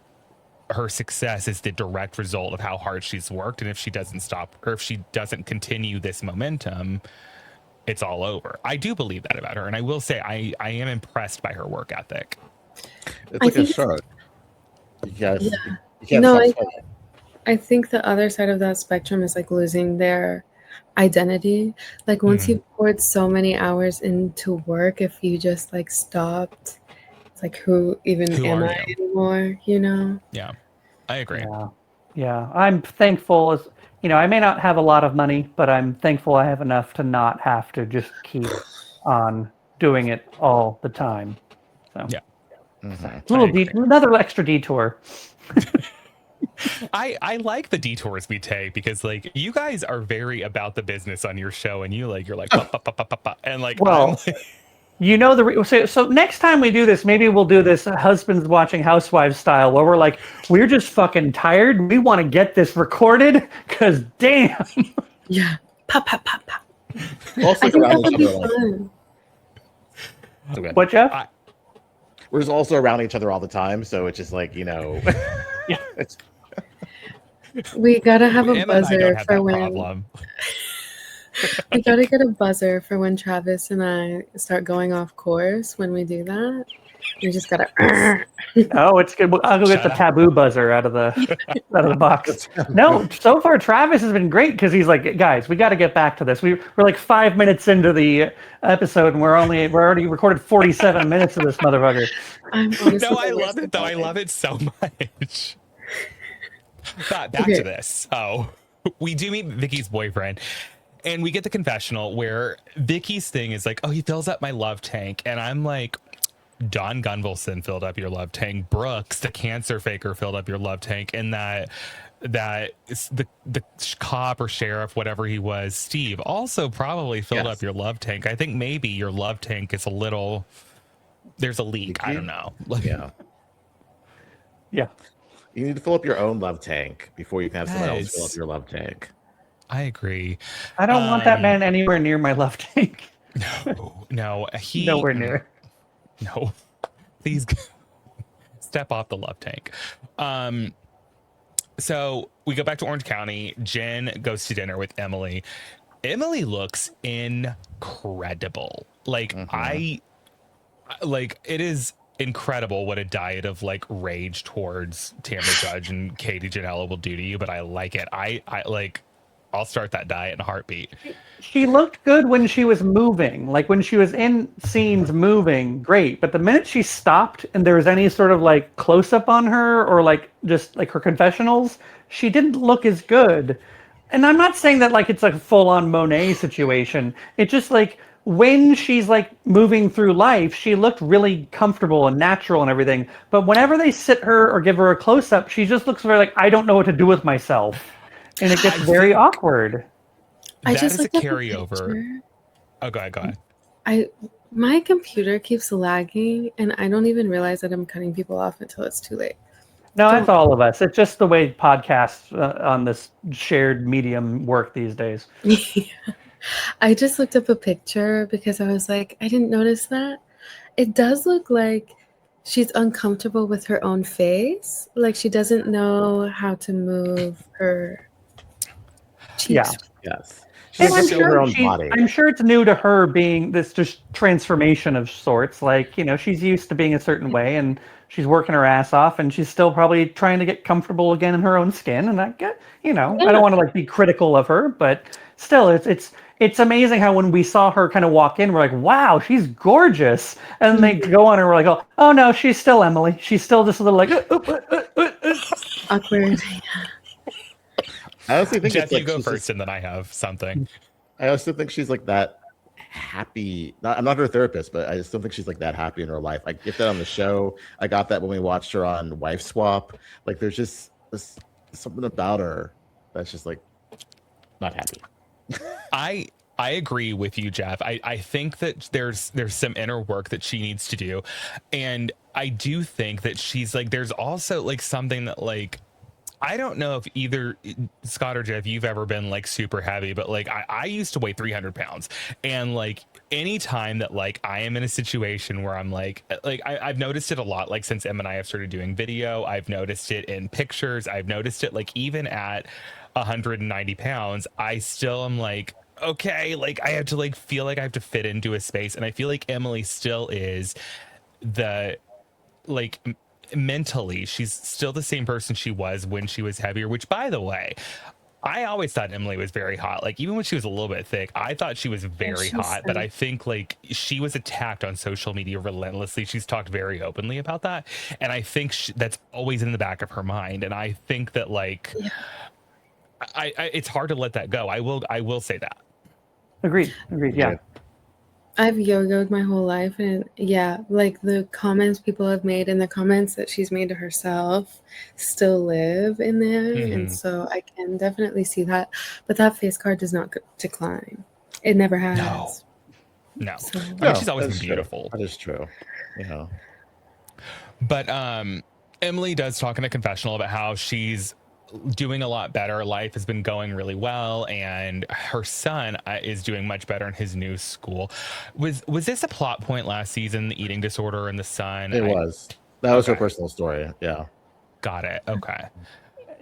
her success is the direct result of how hard she's worked, and if she doesn't stop, or if she doesn't continue this momentum, it's all over. I do believe that about her, and I will say I am impressed by her work ethic. It's like a shark. You can't stop. I think the other side of that spectrum is like losing their identity. Like once you've poured so many hours into work, if you just like stopped, it's like who am I anymore? You know? Yeah, I agree. Yeah. I'm thankful as. You know, I may not have a lot of money, but I'm thankful I have enough to not have to just keep on doing it all the time. So, another extra detour. I like the detours we take because, like, you guys are very about the business on your show, and you're like, and like, well, you know so next time we do this, maybe we'll do this Husbands Watching Housewives style, where we're just fucking tired. We want to get this recorded because damn. Yeah. Pop. Also, I think that would be fun. What, Geoff? We're just also around each other all the time, so it's just like, you know. Yeah. We gotta have a Emma buzzer have for when. Problem. We gotta get a buzzer for when Travis and I start going off course. When we do that, we just gotta. Oh, it's good. I'll go get the taboo buzzer out of the box. No, so far Travis has been great because he's like, guys, we got to get back to this. We're like 5 minutes into the episode and we're already recorded 47 minutes of this motherfucker. No, I love it though. I love it so much. But back to this. Oh, we do meet Vicky's boyfriend. And we get the confessional where Vicky's thing is like, oh, he fills up my love tank. And I'm like, Don Gunvalson filled up your love tank. Brooks, the cancer faker, filled up your love tank. And that the cop or sheriff, whatever he was, Steve, also probably filled up your love tank. I think maybe your love tank is a little, there's a leak. I don't know. Yeah. Yeah. You need to fill up your own love tank before you can have someone else fill up your love tank. I agree. I don't want that man anywhere near my love tank. No, Nowhere near. No, please step off the love tank. So we go back to Orange County. Jen goes to dinner with Emily. Emily looks incredible. Like it is incredible what a diet of like rage towards Tamra Judge and Katie Janela will do to you, but I like it. I'll start that diet in a heartbeat. She looked good when she was moving. Like when she was in scenes moving, great. But the minute she stopped and there was any sort of like close up on her or like just like her confessionals, she didn't look as good. And I'm not saying that like it's a full on Monet situation. It just like when she's like moving through life, she looked really comfortable and natural and everything. But whenever they sit her or give her a close up, she just looks very like, I don't know what to do with myself. And it gets very awkward. That is a carryover. Oh, go ahead. My computer keeps lagging, and I don't even realize that I'm cutting people off until it's too late. No, that's all of us. It's just the way podcasts on this shared medium work these days. Yeah. I just looked up a picture because I was like, I didn't notice that. It does look like she's uncomfortable with her own face. Like she doesn't know how to move her cheeks. Yeah. Yes. And I'm sure it's new to her being this just transformation of sorts. Like, you know, she's used to being a certain way and she's working her ass off and she's still probably trying to get comfortable again in her own skin. And I get, you know, I don't want to like be critical of her, but still it's amazing how when we saw her kind of walk in, we're like, wow, she's gorgeous. And then they go on and we're like, oh no, she's still Emily. She's still just a little like awkward. I honestly think Geoff, it's like you go first, and then I have something. I also think she's like that happy. I'm not her therapist, but I just don't think she's like that happy in her life. I get that on the show. I got that when we watched her on Wife Swap. Like, there's just something about her that's just like not happy. I agree with you, Geoff. I think that there's some inner work that she needs to do, and I do think that she's like there's also like something that like. I don't know if either Scott or Geoff, you've ever been like super heavy, but like I used to weigh 300 pounds. And like anytime that like I am in a situation where I'm like I've noticed it a lot, like since Em and I have started doing video, I've noticed it in pictures. I've noticed it like even at 190 pounds, I still am like, okay, like I have to like feel like I have to fit into a space. And I feel like Emily still is the like mentally she's still the same person she was when she was heavier, which by the way I always thought Emily was very hot. Like even when she was a little bit thick, I thought she was very hot, but I think like she was attacked on social media relentlessly. She's talked very openly about that, and I think that's always in the back of her mind, and I think that like I it's hard to let that go. I will say that. Agreed. Yeah. I've yo-yoed my whole life, and like the comments people have made and the comments that she's made to herself still live in there, and so I can definitely see that. But that face card does not decline; it never has. No. So, I mean, she's always been beautiful. That is true. Yeah. But Emily does talk in a confessional about how she's doing a lot better. Life has been going really well, and her son is doing much better in his new school. Was this a plot point last season, the eating disorder and the son? That was her personal story. Yeah. Got it. Okay.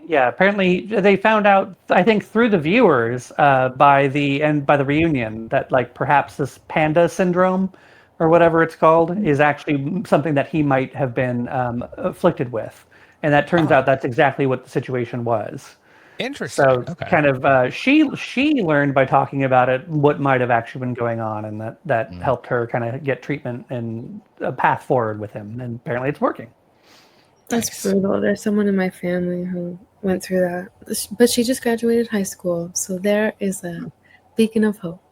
Yeah, apparently they found out, I think through the viewers by the reunion, that like perhaps this panda syndrome or whatever it's called is actually something that he might have been afflicted with. And that turns out that's exactly what the situation was. Interesting. So kind of she learned by talking about it what might have actually been going on, and that helped her kind of get treatment and a path forward with him. And apparently it's working. That's brutal. There's someone in my family who went through that, but she just graduated high school, so there's beacon of hope.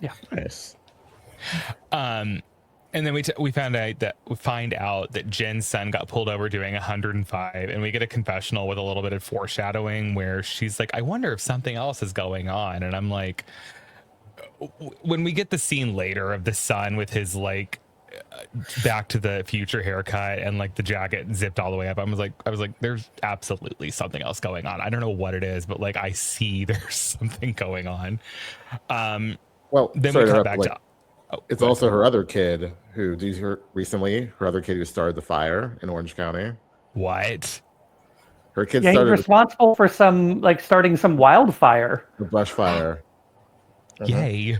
Yeah. Nice. And then we find out that Jen's son got pulled over doing 105, and we get a confessional with a little bit of foreshadowing where she's like, I wonder if something else is going on. And I'm like, when we get the scene later of the son with his like Back to the Future haircut and like the jacket zipped all the way up, I was like, there's absolutely something else going on. I don't know what it is, but like I see there's something going on. Well, then sorry we to come interrupt, back like, to. Oh, it's go also ahead. her other kid who, did you hear recently? Her other kid who started the fire in Orange County. What? Her kid Yeah, he's started responsible for starting some wildfire. the brush fire. Yay.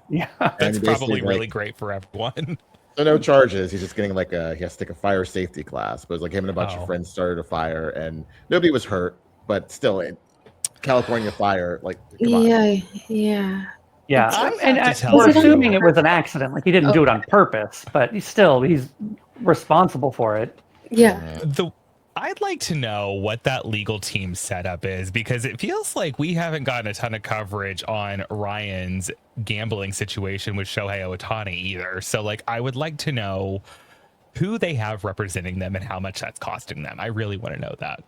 Yeah. That's And probably basically, really like, great for everyone. so no charges. He's just getting like he has to take a fire safety class. But it was like him and a bunch Oh. of friends started a fire, and nobody was hurt. But still, in California fire, like come on. Yeah. Yeah, I and have to tell we're you- assuming it was an accident. Like he didn't do it on purpose, but he's responsible for it. Yeah. I'd like to know what that legal team setup is, because it feels like we haven't gotten a ton of coverage on Ryan's gambling situation with Shohei Ohtani either. So like, I would like to know who they have representing them and how much that's costing them. I really want to know that.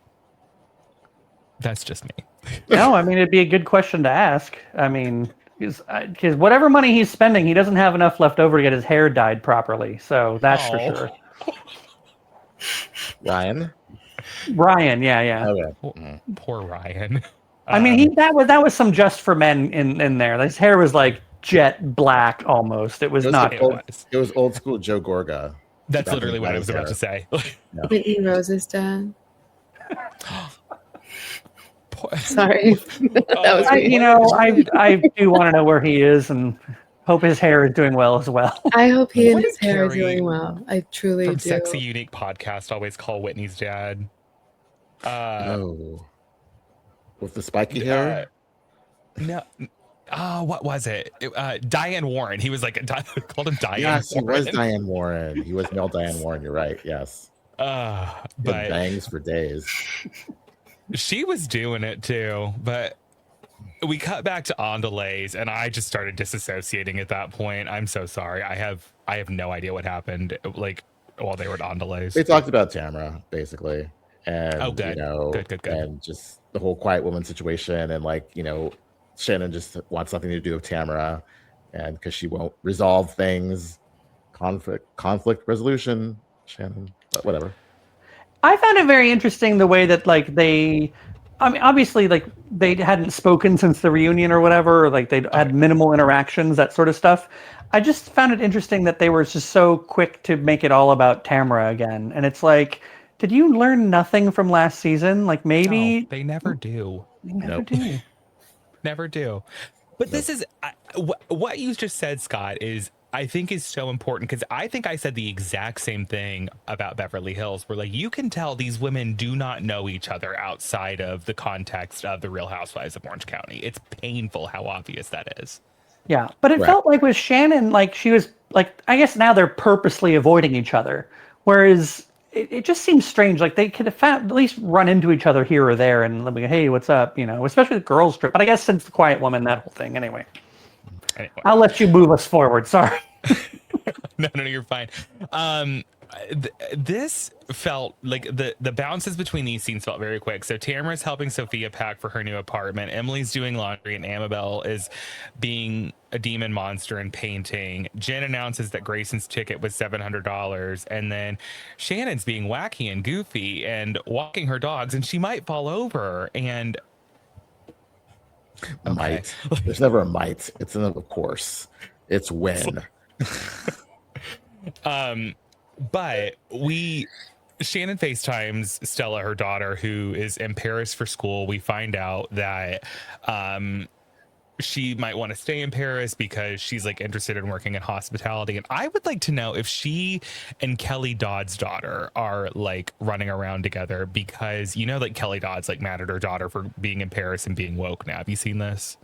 That's just me. No, I mean, it'd be a good question to ask. I mean, because whatever money he's spending, he doesn't have enough left over to get his hair dyed properly. So that's for sure. Ryan. Ryan, yeah. Okay. Poor Ryan. I mean, that was some Just for Men in there. His hair was like jet black almost. It was not. It was old school Joe Gorga. That's Back literally in what I his was about to say. Yeah. Whitney Rose's dad. Sorry. That was me. I do want to know where he is and hope his hair is doing well as well. I hope he and What his did hair are Carrie doing well. I truly From do. Sexy Unique podcast always call Whitney's dad. With the spiky hair. No. What was it? Diane Warren. He was like called him Diane. Yes, Warren. he was Diane Warren. He was male Diane Warren. You're right. Yes. But bangs for days. She was doing it too, but we cut back to Andalays, and I just started disassociating at that point. I'm so sorry. I have no idea what happened. Like while they were at Andalays. They talked about Tamara basically, and good. Good. And just the whole quiet woman situation, and like Shannon just wants nothing to do with Tamara, and because she won't resolve things, conflict resolution. Shannon, but whatever. I found it very interesting the way that obviously they hadn't spoken since the reunion or whatever, or like they'd had minimal interactions, that sort of stuff. I just found it interesting that they were just so quick to make it all about Tamara again. And it's like, did you learn nothing from last season? Like maybe No, they never do. They never do. Never do. But this is what you just said, Scott, I think is so important, because I think I said the exact same thing about Beverly Hills, where like you can tell these women do not know each other outside of the context of the Real Housewives of Orange County. It's painful how obvious that is. Yeah, but it felt like with Shannon, like she was like, I guess now they're purposely avoiding each other, whereas it just seems strange. Like they could have at least run into each other here or there and like, hey, what's up? Especially the girls trip. But I guess since the quiet woman, that whole thing. Anyway, I'll let you move us forward. Sorry. No, you're fine. This felt like the bounces between these scenes felt very quick. So Tamara's helping Sophia pack for her new apartment. Emily's doing laundry, and Amabel is being a demon monster and painting. Jen announces that Grayson's ticket was $700, and then Shannon's being wacky and goofy and walking her dogs, and she might fall over. And Might. There's never a might. It's an of course. It's when. But Shannon FaceTimes Stella, her daughter, who is in Paris for school. We find out that she might want to stay in Paris because she's like interested in working in hospitality. And I would like to know if she and Kelly Dodd's daughter are like running around together, because like Kelly Dodd's like mad at her daughter for being in Paris and being woke now. Have you seen this?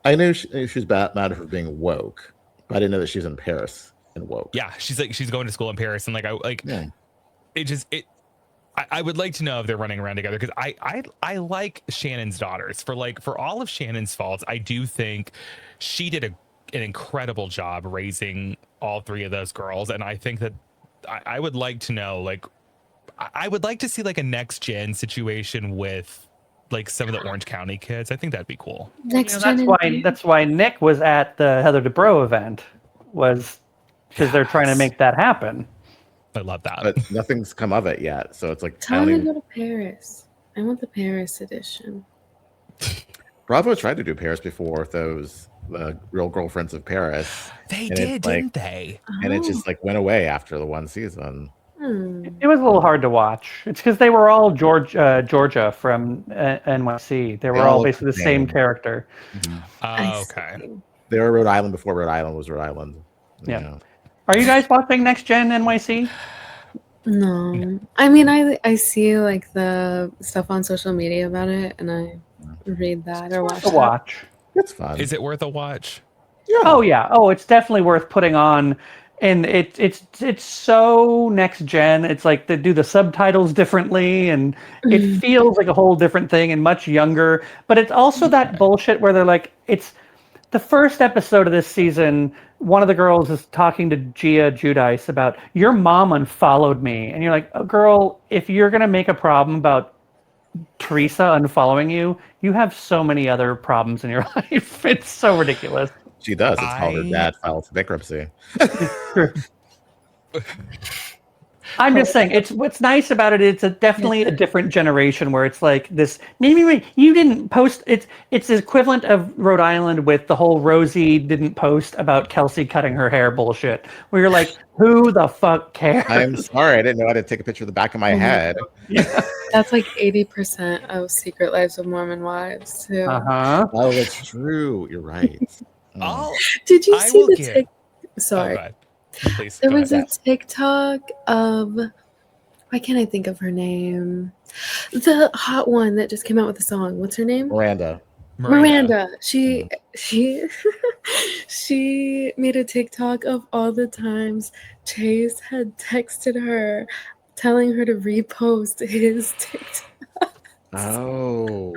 I knew she's mad at her for being woke, but I didn't know that she was in Paris and woke. Yeah, she's going to school in Paris, and I would like to know if they're running around together, because I like Shannon's daughters. For all of Shannon's faults, I do think she did an incredible job raising all three of those girls, and I think that I would like to know, like, I would like to see like a next gen situation with like some of the Orange County kids. I think that'd be cool. That's why Nick was at the Heather Dubrow event, was because they're trying to make that happen. I love that. But nothing's come of it yet, so it's like Tell them to go to Paris. I want the Paris edition. Bravo tried to do Paris before with those Real Girlfriends of Paris. They did, didn't they? And it just like went away after the one season. It was a little hard to watch. It's because they were all Georgia from NYC. They were all basically the same character. Okay. They were Rhode Island before Rhode Island was Rhode Island. Yeah. Are you guys watching Next Gen NYC? No. I mean, I see like the stuff on social media about it, and I read that or watch it. Watch. It's fun. Is it worth a watch? Yeah. Oh yeah. Oh, it's definitely worth putting on. And it's so Next Gen. It's like they do the subtitles differently, and it feels like a whole different thing and much younger. But it's also that bullshit where they're like, it's the first episode of this season. One of the girls is talking to Gia Giudice about, your mom unfollowed me. And you're like, oh, girl, if you're going to make a problem about Teresa unfollowing you, you have so many other problems in your life. It's so ridiculous. She does. It's called her dad filed for bankruptcy. I'm just saying, it's what's nice about it. It's definitely a different generation where it's like this. Maybe you didn't post. It's the equivalent of Rhode Island with the whole Rosie didn't post about Kelsey cutting her hair bullshit. Where you're like, who the fuck cares? I'm sorry, I didn't know how to take a picture of the back of my head. Yeah. That's like 80% of Secret Lives of Mormon Wives too. Oh, that's true. You're right. Did you see the Sorry. Oh, please, there was a TikTok of, why can't I think of her name? The hot one that just came out with a song. What's her name? Miranda. She made a TikTok of all the times Chase had texted her telling her to repost his TikTok. Oh,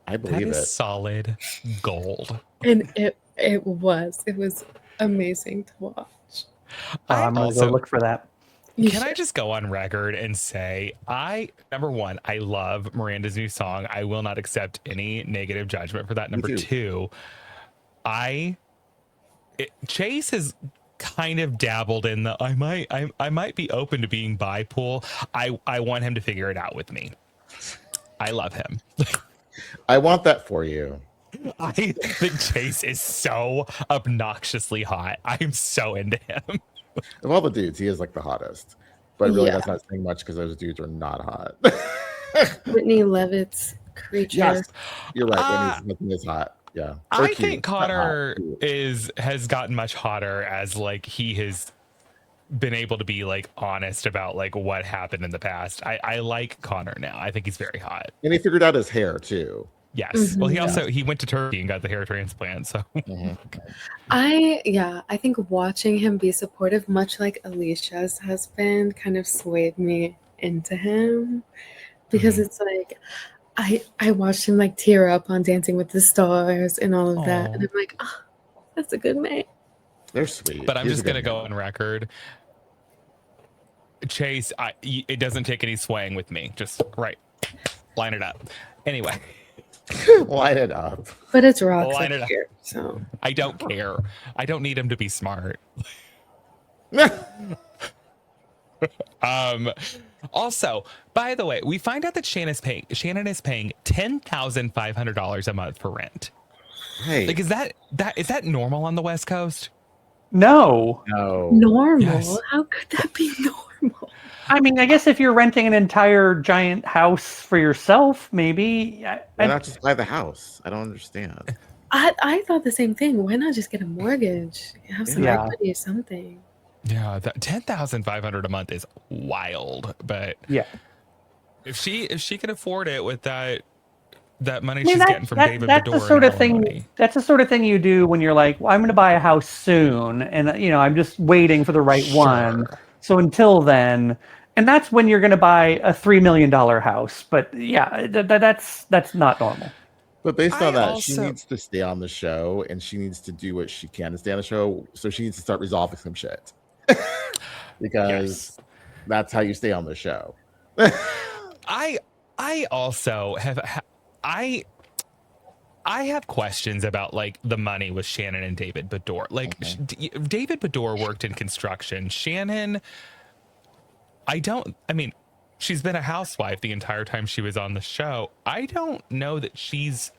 I believe that is it. Solid gold. And it was amazing to watch. I'm gonna go look for that. Can I just go on record and say, number one, I love Miranda's new song. I will not accept any negative judgment for that. Number two, Chase has kind of dabbled in the I might be open to being bi pool. I want him to figure it out with me. I love him. I want that for you. I think Chase is so obnoxiously hot. I'm so into him. Of all the dudes, he is like the hottest. But really, that's not saying much because those dudes are not hot. Whitney Levitt's Creature. Yes, you're right. Whitney's nothing is hot. Yeah. I think Connor has gotten much hotter as like he has been able to be like honest about like what happened in the past. I like Connor now. I think he's very hot. And he figured out his hair too. Yes. Well, he went to Turkey and got the hair transplant. So I think watching him be supportive, much like Alicia's husband, kind of swayed me into him, because it's like I watched him like tear up on Dancing with the Stars and all of that, and I'm like, oh, that's a good man. They're sweet. But I'm just gonna go on record. Chase, it doesn't take any swaying with me. Just line it up. Anyway. Line it up. But it's rocks up here, so I don't care. I don't need him to be smart. Also, by the way, we find out that Shannon is paying $10,500 a month for rent. Hey, like, is that normal on the West Coast? No. Normal? Yes. How could that be normal? I mean, I guess if you're renting an entire giant house for yourself, maybe. Why not just buy the house? I don't understand. I thought the same thing. Why not just get a mortgage? Have some equity or something. Yeah, that $10,500 a month is wild. But yeah, if she can afford it with that money she's getting from David Bedore, that's the sort of thing. That's the sort of thing you do when you're like, well, I'm going to buy a house soon, and I'm just waiting for the right one. So until then. And that's when you're going to buy a $3 million house. But yeah, that's not normal. But based on that, she needs to stay on the show, and she needs to do what she can to stay on the show. So she needs to start resolving some shit, because that's how you stay on the show. I also have I have questions about like the money with Shannon and David Bador. Like David Bador worked in construction. Shannon, I mean, she's been a housewife the entire time she was on the show. I don't know that she's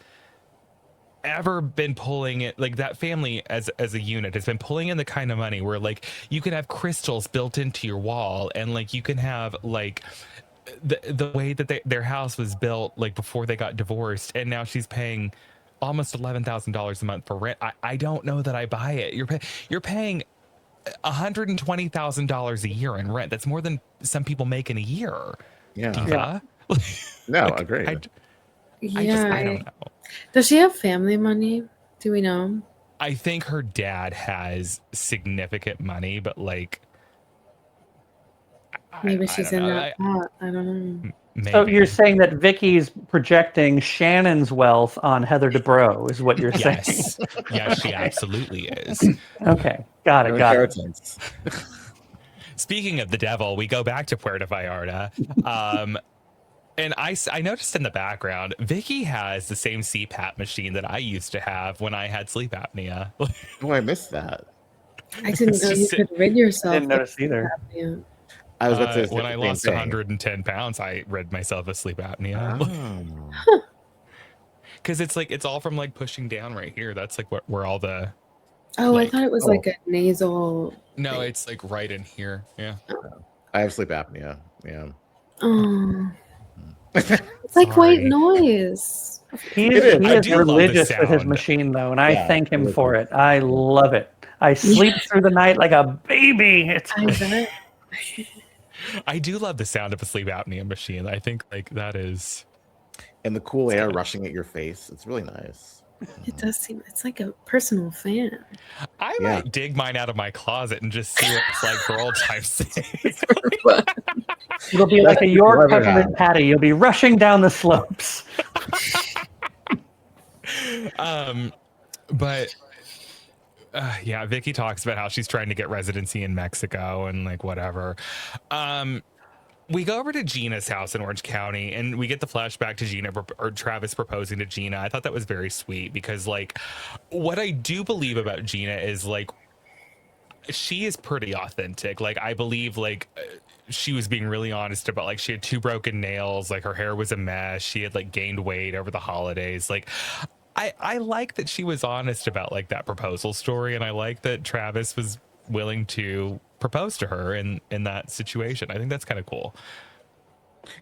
ever been pulling it, like that family as a unit has been pulling in the kind of money where like you can have crystals built into your wall, and like you can have like the way that their house was built like before they got divorced, and now she's paying almost $11,000 a month for rent. I don't know that I buy it. You're paying $120,000 a year in rent. That's more than some people make in a year. Yeah. No, I agree. I don't know. Does she have family money? Do we know? I think her dad has significant money, but like maybe she's in that pot. I don't know. Maybe. So you're saying that Vicky's projecting Shannon's wealth on Heather Dubrow is what you're saying? Yes, she absolutely is. Okay, got it. Speaking of the devil, we go back to Puerto Vallarta. And I noticed in the background, Vicky has the same CPAP machine that I used to have when I had sleep apnea. Oh, I missed that. I didn't know you could rid yourself. I didn't notice either. I was about to say when I lost 110 pounds, I rid myself of sleep apnea. Because it's all from like pushing down right here. That's like where all the. Oh, I thought it was like a nasal. No, thing. it's like right in here. Yeah. I have sleep apnea. Yeah. Oh. It's like white noise. He is religious with his machine, though, and I thank him for it. I love it. I sleep through the night like a baby. I do love the sound of a sleep apnea machine. I think like that is. And the cool air rushing at your face. It's really nice. It does seem, it's like a personal fan. I might dig mine out of my closet and just see what it's like for old time's sake. It'll be like a York peppermint patty. You'll be rushing down the slopes. But yeah, Vicky talks about how she's trying to get residency in Mexico and like whatever. We go over to Gina's house in Orange County, and we get the flashback to Gina or Travis proposing to Gina. I thought that was very sweet because like what I do believe about Gina is like she is pretty authentic. Like I believe like she was being really honest about like she had 2 broken nails, like her hair was a mess, she had like gained weight over the holidays. Like I like that she was honest about like that proposal story, and I like that Travis was willing to propose to her in that situation. I think that's kind of cool.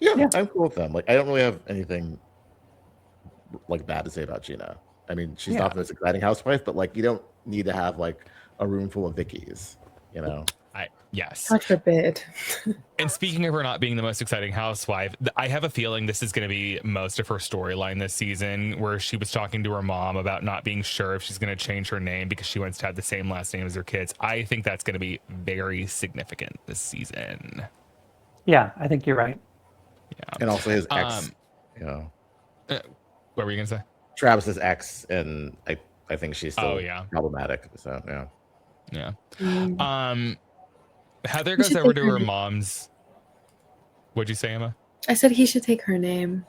Yeah, I'm cool with them. Like I don't really have anything like bad to say about Gina. I mean, she's not the most exciting housewife, but like you don't need to have like a room full of Vickies, you know. Yes. God forbid. And speaking of her not being the most exciting housewife, I have a feeling this is going to be most of her storyline this season, where she was talking to her mom about not being sure if she's going to change her name because she wants to have the same last name as her kids. I think that's going to be very significant this season. Yeah, I think you're right. Yeah. And also his ex, you know. What were you going to say? Travis's ex, and I think she's still problematic. So, yeah. Heather goes over to her mom's. What'd you say, Emma? I said he should take her name.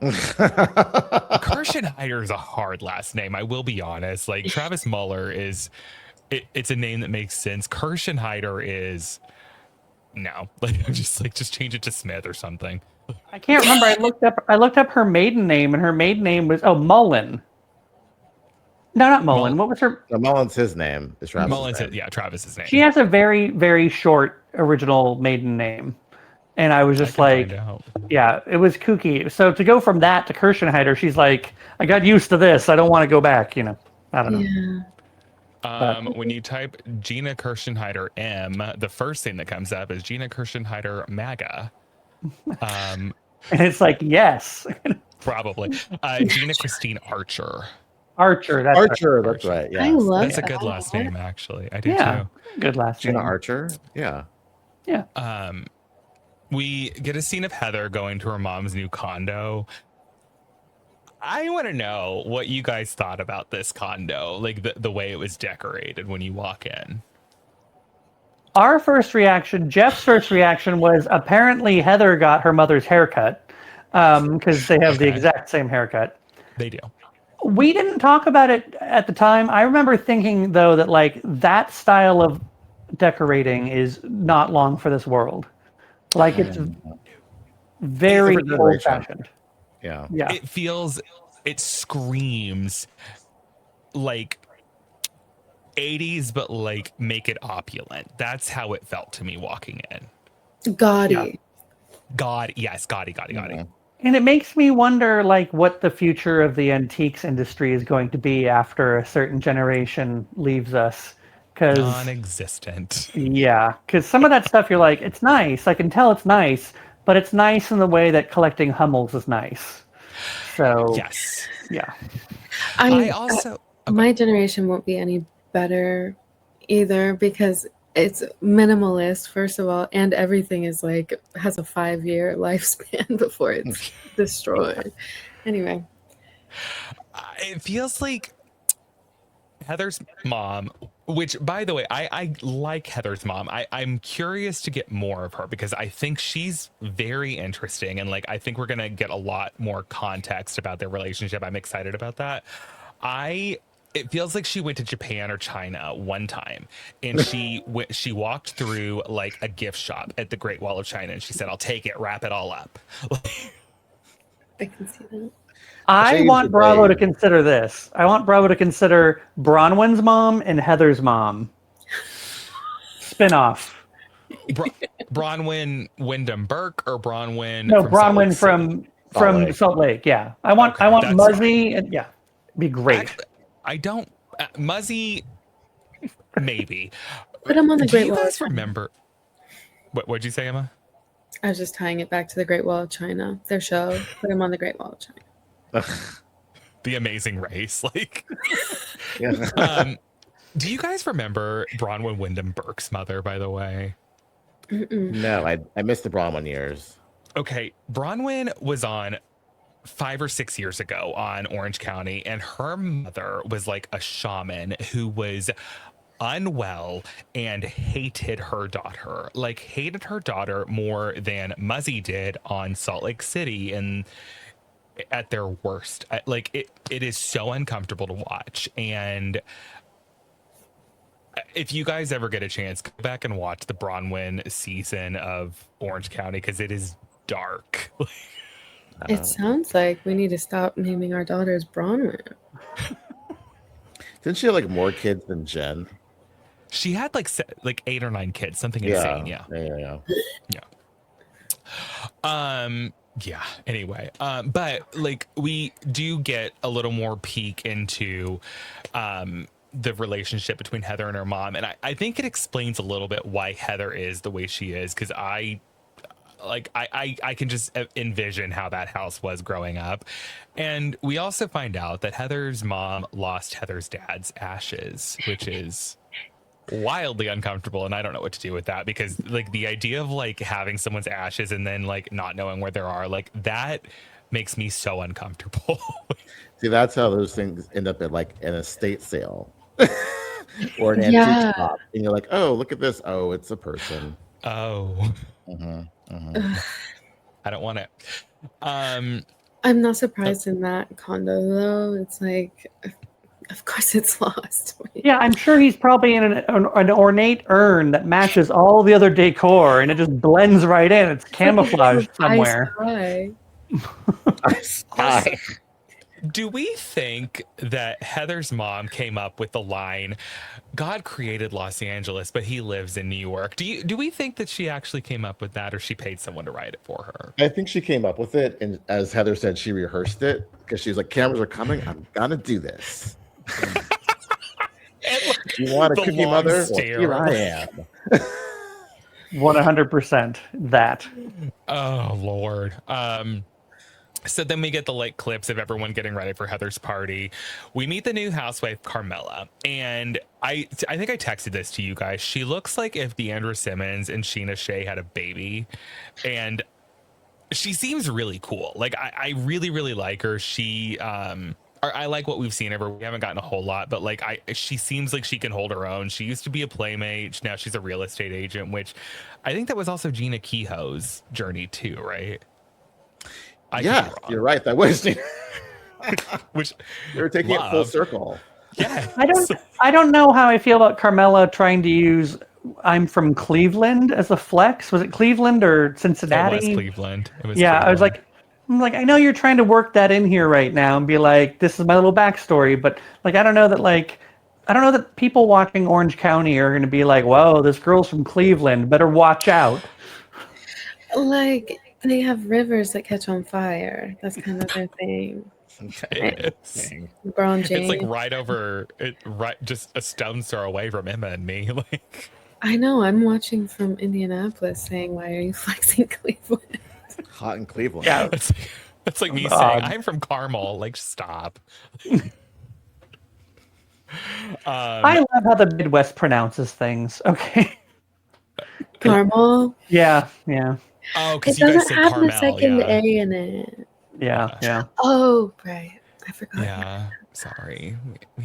Kirschenheiter is a hard last name. I will be honest. Like Travis Muller is, it's a name that makes sense. Kirschenheiter is no. Like just change it to Smith or something. I can't remember. I looked up her maiden name, and her maiden name was Mullen. No, not Mullen. What was her? No, Mullen's his name. Is Travis? Mullen's Travis's name. She has a very, very short original maiden name, and I was just like, yeah, it was kooky. So to go from that to Kirschenheiter, she's like, I got used to this. I don't want to go back. You know, I don't know. When you type Gina Kirschenheiter M, the first thing that comes up is Gina Kirschenheiter MAGA. And it's like, yes, probably. Gina Christine Archer. Archer, that's right. Yeah, I love that's a good last name, actually. I do too. Good last name. Gina Archer. Yeah. we get a scene of Heather going to her mom's new condo. I want to know what you guys thought about this condo, like the way it was decorated when you walk in. Our first reaction, Jeff's first reaction was apparently Heather got her mother's haircut because they have the exact same haircut. They do. We didn't talk about it at the time. I remember thinking, though, that like that style of decorating is not long for this world. Like it's very old-fashioned. Yeah. It screams like 80s, but like make it opulent. That's how it felt to me walking in. Gaudy. Gaudy. And it makes me wonder, like, what the future of the antiques industry is going to be after a certain generation leaves us. Non-existent. Yeah, because some of that stuff you're like, it's nice. I can tell it's nice, but it's nice in the way that collecting Hummels is nice. So yes, yeah. I also my generation won't be any better either because it's minimalist, first of all, and everything is like has a 5-year lifespan before it's destroyed. Anyway, it feels like Heather's mom, which, by the way, I like Heather's mom. I'm curious to get more of her because I think she's very interesting. And like, I think we're going to get a lot more context about their relationship. I'm excited about that. It feels like she went to Japan or China one time and she walked through like a gift shop at the Great Wall of China and she said, I'll take it, wrap it all up. I can see that. I want Bravo to consider this. I want Bravo to consider Bronwyn's mom and Heather's mom. Spinoff. Bronwyn Wyndham Burke or Bronwyn? No, Bronwyn from Salt Lake. Yeah, I want Muzzy and yeah, be great. I don't Muzzy. Maybe. Put him on the Great Wall. Do you guys remember? What'd you say, Emma? I was just tying it back to the Great Wall of China. Their show. Put him on the Great Wall of China. The Amazing Race, like. Yeah. Do you guys remember Bronwyn Wyndham Burke's mother? By the way, no, I missed the Bronwyn years. Okay, Bronwyn was on 5 or 6 years ago on Orange County, and her mother was like a shaman who was unwell and hated her daughter, more than Muzzy did on Salt Lake City and at their worst. Like it is so uncomfortable to watch. And if you guys ever get a chance, go back and watch the Bronwyn season of Orange County because it is dark. It sounds like we need to stop naming our daughters Bronwyn. Didn't she have like more kids than Jen? She had like 8 or 9 kids, something insane. Yeah. Yeah. Anyway, but like we do get a little more peek into the relationship between Heather and her mom, and I think it explains a little bit why Heather is the way she is, because I can just envision how that house was growing up. And we also find out that Heather's mom lost Heather's dad's ashes, which is wildly uncomfortable, and I don't know what to do with that, because like the idea of like having someone's ashes and then like not knowing where they are, like that makes me so uncomfortable. See, that's how those things end up at like an estate sale or an antique shop, and you're like, oh, look at this, oh, it's a person. I don't want it. I'm not surprised in that condo though. It's like, of course it's lost. Yeah, I'm sure he's probably in an ornate urn that matches all the other decor, and it just blends right in. It's camouflaged somewhere. I spy. Do we think that Heather's mom came up with the line, God created Los Angeles, but he lives in New York? Do we think that she actually came up with that, or she paid someone to write it for her? I think she came up with it, and as Heather said, she rehearsed it because she was like, cameras are coming, I'm gonna do this. You want a cookie, mother? Well, here I am. 100% that. Oh Lord. So then we get the like clips of everyone getting ready for Heather's party. We meet the new housewife, Carmela. And I think I texted this to you guys. She looks like if Deandra Simmons and Sheena Shea had a baby. And she seems really cool. Like I really, really like her. I like what we've seen of her. We haven't gotten a whole lot, but like she seems like she can hold her own. She used to be a playmate. Now she's a real estate agent, which I think that was also Gina Kehoe's journey too, right? Yeah, you're right. That was which they were taking it full circle. Yeah. I don't know how I feel about Carmela trying to use "I'm from Cleveland" as a flex. Was it Cleveland or Cincinnati? It was Cleveland. I'm like, I know you're trying to work that in here right now and be like, this is my little backstory, but like, I don't know that people watching Orange County are going to be like, whoa, this girl's from Cleveland, better watch out. Like, they have rivers that catch on fire. That's kind of their thing. LeBron James. It's like right just a stone's throw away from Emma and me. Like, I know. I'm watching from Indianapolis saying, why are you flexing Cleveland? Hot in Cleveland. Yeah. It's like me saying, I'm from Carmel. Like, stop. I love how the Midwest pronounces things. Okay. Carmel? Yeah. Oh, It because you guys doesn't say have Carmel. the second Yeah. A in it. Yeah. Oh, right. I forgot. Yeah. Sorry.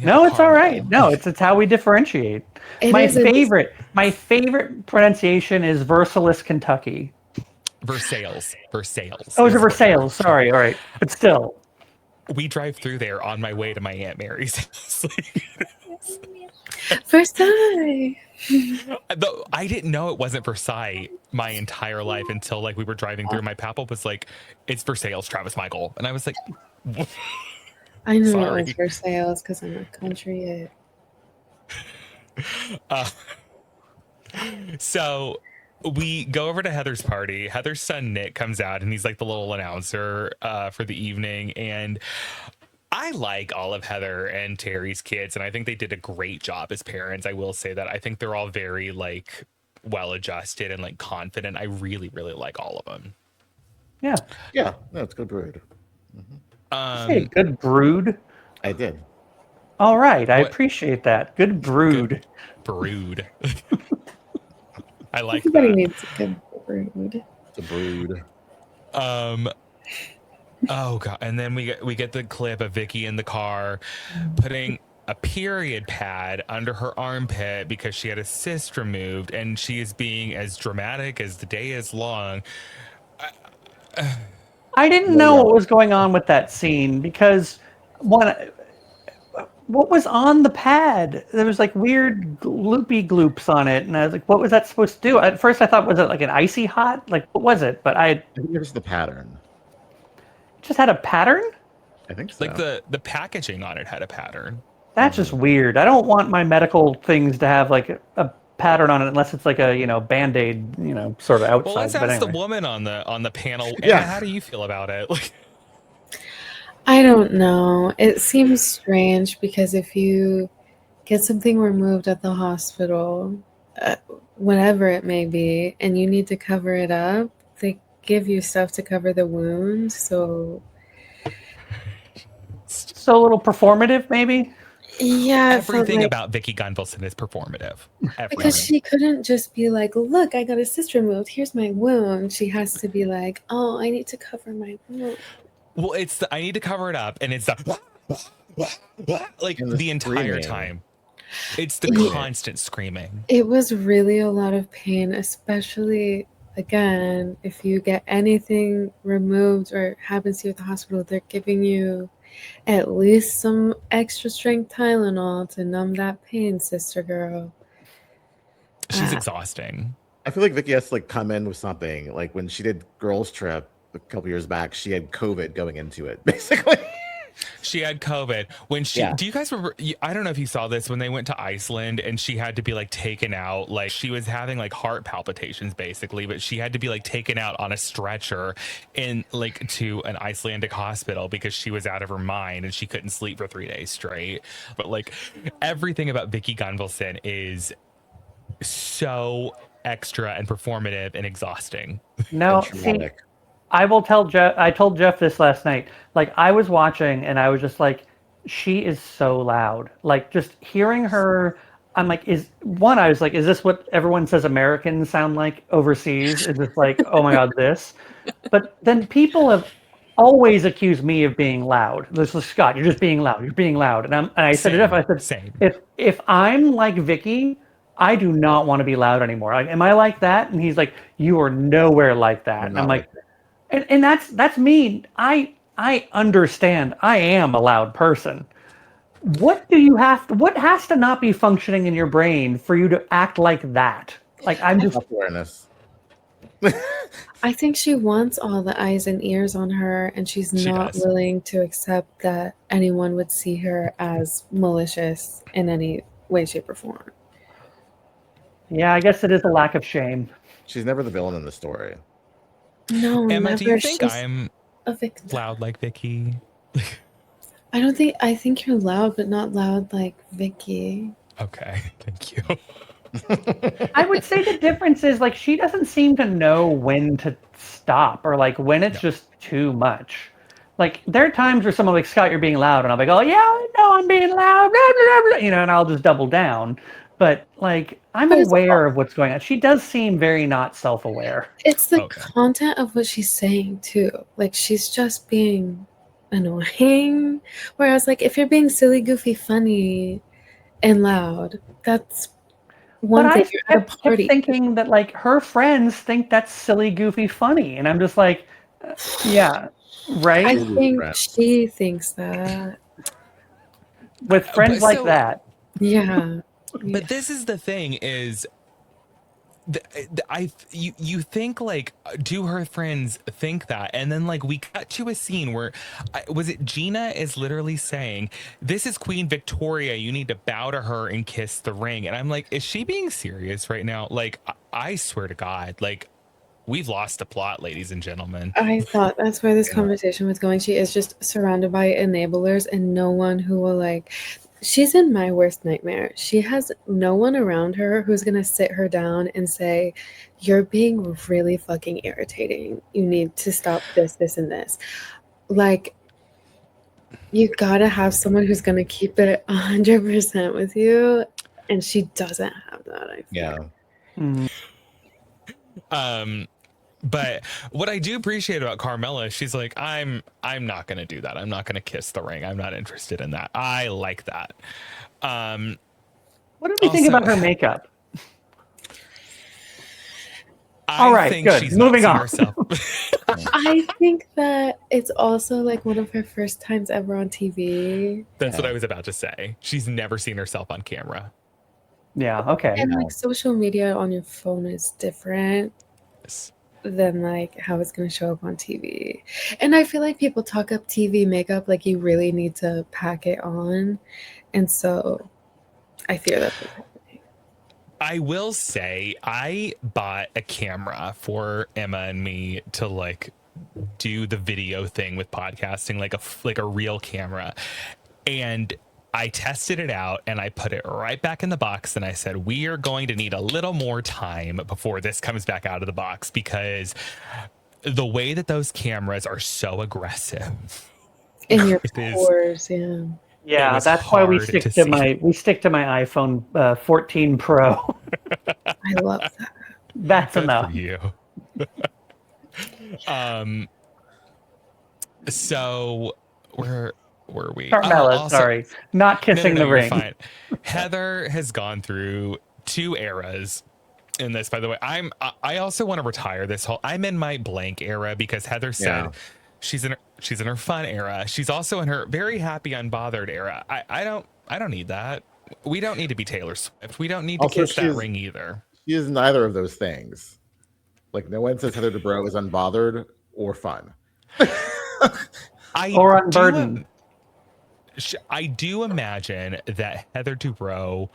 No, it's all right. No, it's how we differentiate. My favorite pronunciation is Versailles, Kentucky. Versailles. Oh, it's Versailles. Sorry. All right. But still. We drive through there on my way to my Aunt Mary's. Versailles. I didn't know it wasn't Versailles my entire life until like we were driving through. My papa was like, "It's Versailles, Travis Michael," and I was like, I knew Sorry. it was Versailles because I'm a country. So we go over to Heather's party. Heather's son Nick comes out and he's like the little announcer for the evening, and I like all of Heather and Terry's kids, and I think they did a great job as parents. I will say that I think they're all very like well adjusted and like confident. I really, really like all of them. Yeah. No, it's good brood. Hey, good brood. I did. All right, I appreciate that. Good brood. Good brood. I like Everybody that. needs a good brood. The brood. Oh god, and then we get the clip of Vicky in the car putting a period pad under her armpit because she had a cyst removed, and she is being as dramatic as the day is long. I didn't know what was going on with that scene because what was on the pad? There was like weird loopy gloops on it, and I was like, what was that supposed to do? At first I thought, was it like an icy hot? Like, what was it? But I think it was the pattern. Just had a pattern? I think so. Like the packaging on it had a pattern. That's just weird. I don't want my medical things to have like a pattern on it unless it's like a Band-Aid, sort of outside. Well, let's ask the woman on the panel. Anna, how do you feel about it? Like, I don't know. It seems strange because if you get something removed at the hospital, whatever it may be, and you need to cover it up, they give you stuff to cover the wound. So a little performative, maybe? Yeah. Everything about Vicky Gunvalson is performative. Because she couldn't just be like, look, I got a cyst removed. Here's my wound. She has to be like, oh, I need to cover my wound. Well, it's I need to cover it up, and it's like the entire time. It's the constant screaming. It was really a lot of pain, especially, again, if you get anything removed or happens to you at the hospital, they're giving you at least some extra strength Tylenol to numb that pain, sister girl. She's exhausting. I feel like Vicky has to like come in with something. Like when she did Girls Trip a couple years back, she had COVID going into it, basically. She had COVID when do you guys remember? I don't know if you saw this when they went to Iceland and she had to be like taken out. Like she was having like heart palpitations basically, but she had to be like taken out on a stretcher in like to an Icelandic hospital because she was out of her mind and she couldn't sleep for 3 days straight. But like everything about Vicky Gunvalson is so extra and performative and exhausting. No, I will tell Geoff. I told Geoff this last night. Like I was watching, and I was just like, she is so loud. Like just hearing her. I'm like, I was like, is this what everyone says Americans sound like overseas? Is this like, oh my God, this? But then people have always accused me of being loud. This is Scott. You're just being loud. You're being loud. And I said to Geoff, I said, same. If I'm like Vicky, I do not want to be loud anymore. Like, am I like that? And he's like, you are nowhere like that. And I'm like, and that's me. I understand. I am a loud person. What has to not be functioning in your brain for you to act like that? Like I'm just awareness. I think she wants all the eyes and ears on her, and she's not willing to accept that anyone would see her as malicious in any way, shape, or form. Yeah, I guess it is a lack of shame. She's never the villain in the story. No, Emma, never. do you think She's I'm a victim. loud like Vicky? I think you're loud, but not loud like Vicky. Okay, thank you. I would say the difference is like she doesn't seem to know when to stop or like when it's just too much. Like there are times where someone like Scott, you're being loud, and I'll be like, oh yeah, I know I'm being loud, blah, blah, blah, you know, and I'll just double down. But like I'm aware of what's going on. She does seem very not self-aware. It's the content of what she's saying too. Like she's just being annoying. Whereas like if you're being silly, goofy, funny, and loud, that's one thing. You're at a party. I kept thinking that like her friends think that's silly, goofy, funny, and I'm just like, yeah, right. I think she thinks that with friends like that. Yeah. But this is the thing is you think like, do her friends think that? And then like we cut to a scene where was it Gina is literally saying, this is Queen Victoria, you need to bow to her and kiss the ring. And I'm like, is she being serious right now? Like I swear to God, like we've lost the plot, ladies and gentlemen. I thought that's where this conversation was going. She is just surrounded by enablers and no one who will like. She's in my worst nightmare. She has no one around her who's going to sit her down and say, you're being really fucking irritating. You need to stop this, this, and this. Like, you got to have someone who's going to keep it 100% with you. And she doesn't have that, I feel. Yeah. But what I do appreciate about Carmela, she's like, I'm not going to do that. I'm not going to kiss the ring. I'm not interested in that. I like that. What do we think about her makeup? All right, good. Moving on. I think that it's also like one of her first times ever on TV. That's what I was about to say. She's never seen herself on camera. Yeah, okay. And like social media on your phone is different. Yes. Than like how it's going to show up on TV. And I feel like people talk up TV makeup like you really need to pack it on. And so I fear that's what's happening. I will say I bought a camera for Emma and me to like do the video thing with podcasting, like a real camera. And I tested it out and I put it right back in the box and I said, we are going to need a little more time before this comes back out of the box because the way that those cameras are so aggressive. In your pores, yeah. Yeah, that's why we stick to my iPhone 14 Pro. I love that. That's enough. For you. So were we? Carmela, sorry, not kissing the ring. Fine. Heather has gone through 2 eras in this. By the way, I also want to retire this whole. I'm in my blank era because Heather said she's in her fun era. She's also in her very happy unbothered era. I don't need that. We don't need to be Taylor Swift. We don't need to kiss that ring either. She is neither of those things. Like no one says Heather Dubrow is unbothered or fun. Or unburdened. I do imagine that Heather Dubrow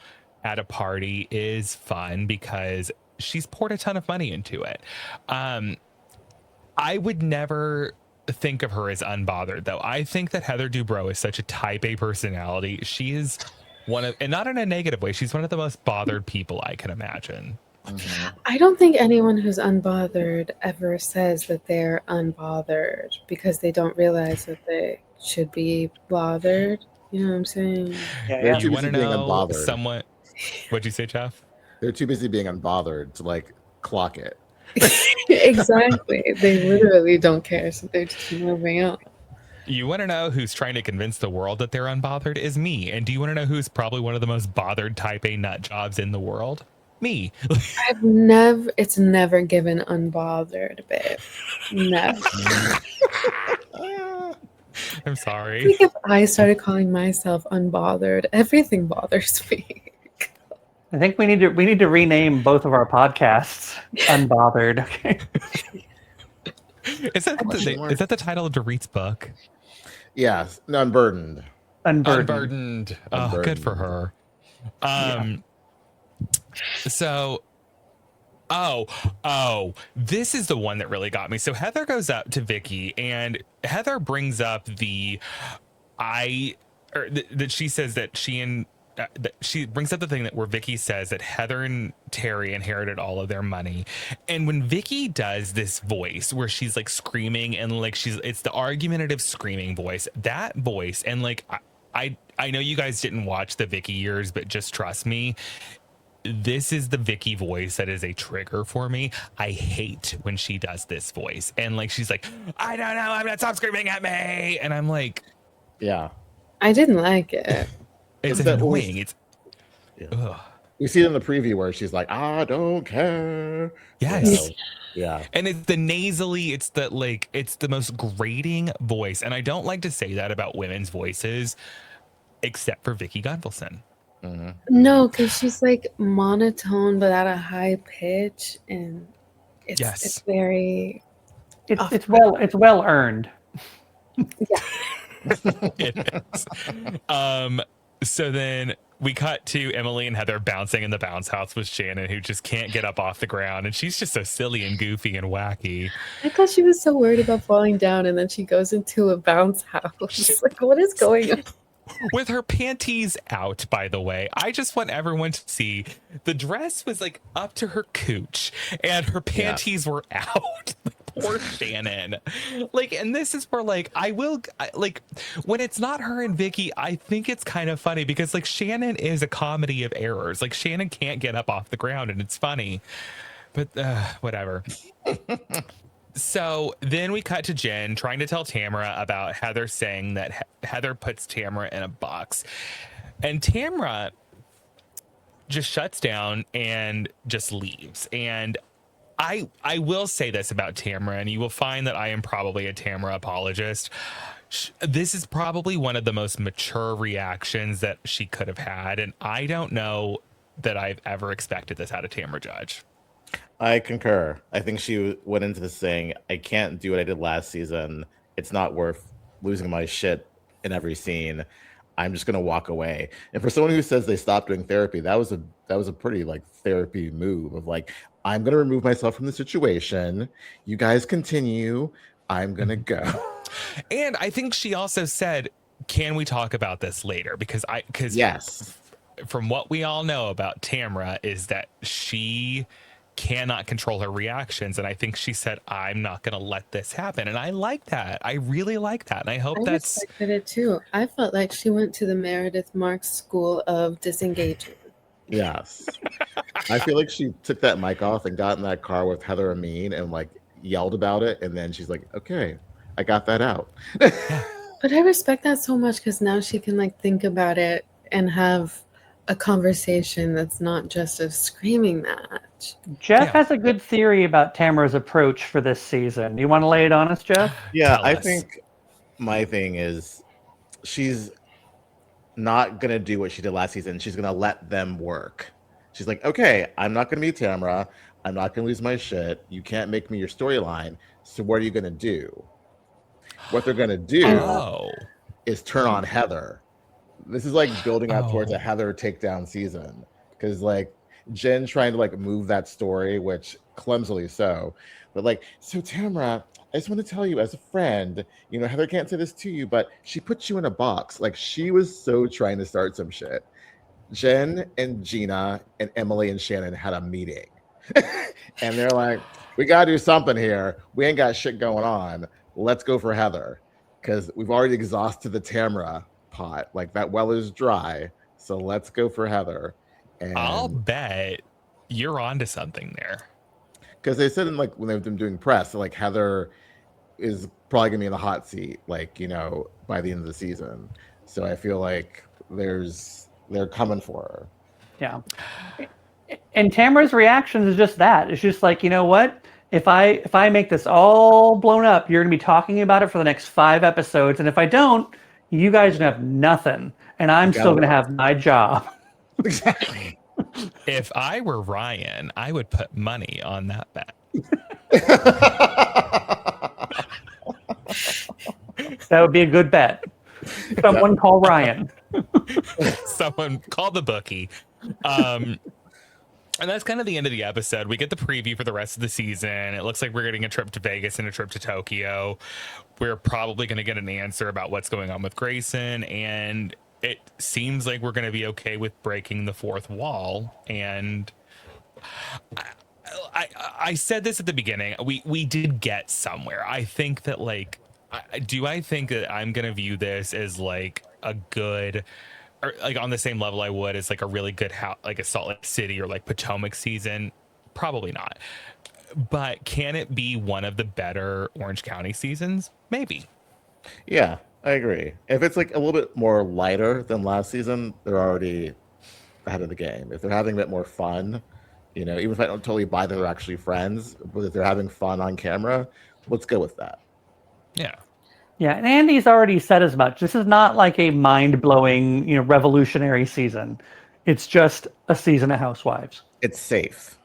at a party is fun because she's poured a ton of money into it. I would never think of her as unbothered, though. I think that Heather Dubrow is such a type A personality. She is one of, and not in a negative way, she's one of the most bothered people I can imagine. I don't think anyone who's unbothered ever says that they're unbothered because they don't realize that they should be bothered. You know what I'm saying? They're too You want busy to being know unbothered. someone? What'd you say, Geoff? They're too busy being unbothered to like clock it. Exactly. They literally don't care, so they're just moving on. You want to know who's trying to convince the world that they're unbothered? Is me. And do you want to know who's probably one of the most bothered type A nut jobs in the world? Me. It's never given unbothered, babe. Never. I'm I sorry. think if I started calling myself unbothered, everything bothers me. I think we need to rename both of our podcasts Unbothered. Okay. Is that the title of Dorit's book? Yes, unburdened. Unburdened. Oh, good for Unburdened. her. So, this is the one that really got me. So Heather goes up to Vicky, and Heather brings up that she says that she brings up the thing that where Vicky says that Heather and Terry inherited all of their money. And when Vicky does this voice where she's like screaming and like it's the argumentative screaming voice, that voice, and like I know you guys didn't watch the Vicky years, but just trust me, this is the Vicky voice that is a trigger for me. I hate when she does this voice. And like she's like, I don't know, I'm gonna stop screaming at me. And I'm like, yeah. I didn't like it. It's that annoying. voice. We see it in the preview where she's like, I don't care. Yes. Yeah. And it's the nasally, it's the most grating voice. And I don't like to say that about women's voices, except for Vicky Gunvalson. Mm-hmm. No, because she's like monotone but at a high pitch, and it's very It's well earned. It is. So then we cut to Emily and Heather bouncing in the bounce house with Shannon, who just can't get up off the ground, and she's just so silly and goofy and wacky. I thought she was so worried about falling down, and then she goes into a bounce house. She's like, what is going on? With her panties out, by the way. I just want everyone to see the dress was like up to her cooch and her panties were out. Poor Shannon. Like, and this is where like when it's not her and Vicky, I think it's kind of funny because like Shannon is a comedy of errors. Like Shannon can't get up off the ground and it's funny, but whatever. So then we cut to Jen trying to tell Tamara about Heather saying that Heather puts Tamara in a box. And Tamara just shuts down and just leaves. And I will say this about Tamara, and you will find that I am probably a Tamara apologist. This is probably one of the most mature reactions that she could have had. And I don't know that I've ever expected this out of Tamara Judge. I concur. I think she went into this saying, I can't do what I did last season. It's not worth losing my shit in every scene. I'm just gonna walk away. And for someone who says they stopped doing therapy, that was a pretty like therapy move of like, I'm gonna remove myself from the situation. You guys continue. I'm gonna go. And I think she also said, can we talk about this later? Because yes, from what we all know about Tamara is that she cannot control her reactions, and I think she said, I'm not going to let this happen. And I like that. I really like that, and I hope I respected it too. I felt like she went to the Meredith Marks school of disengagement. Yes. I feel like she took that mic off and got in that car with Heather Amin and like yelled about it, and then she's like, okay, I got that out. But I respect that so much because now she can like think about it and have a conversation that's not just a screaming match. Geoff has a good theory about Tamara's approach for this season. Do you want to lay it on us, Geoff? Yeah, I think my thing is she's not going to do what she did last season. She's going to let them work. She's like, okay, I'm not going to be Tamara. I'm not going to lose my shit. You can't make me your storyline. So what are you going to do? What they're going to do is turn on Heather. This is like building up towards a Heather takedown season. Because like Jen trying to like move that story, which clumsily so. But like, so Tamara, I just want to tell you as a friend, you know, Heather can't say this to you, but she put you in a box. Like she was so trying to start some shit. Jen and Gina and Emily and Shannon had a meeting. And they're like, we got to do something here. We ain't got shit going on. Let's go for Heather because we've already exhausted the Tamra pot. Like that well is dry. So let's go for Heather. And I'll bet you're onto something there. Because they said in like when they've been doing press, like Heather is probably gonna be in the hot seat, like, you know, by the end of the season. So I feel like they're coming for her. Yeah. And Tamara's reaction is just that. It's just like, you know what? If I make this all blown up, you're gonna be talking about it for the next 5 episodes. And if I don't, you guys are gonna have nothing. And I'm still gonna have my job. Exactly. If I were Ryan, I would put money on that bet. That would be a good bet. Someone call Ryan. Someone call the bookie. And that's kind of the end of the episode. We get the preview for the rest of the season. It looks like we're getting a trip to Vegas and a trip to Tokyo. We're probably going to get an answer about what's going on with Grayson. And it seems like we're going to be okay with breaking the fourth wall. And I said this at the beginning. We did get somewhere. I think that, like, I think that I'm going to view this as like a good, or like on the same level I would as like a really good like a Salt Lake City or like Potomac season? Probably not. But can it be one of the better Orange County seasons? Maybe. Yeah, I agree. If it's like a little bit more lighter than last season, they're already ahead of the game. If they're having a bit more fun, you know, even if I don't totally buy that they're actually friends, but if they're having fun on camera, let's go with that. Yeah. Yeah, and Andy's already said as much. This is not like a mind-blowing, you know, revolutionary season. It's just a season of Housewives. It's safe.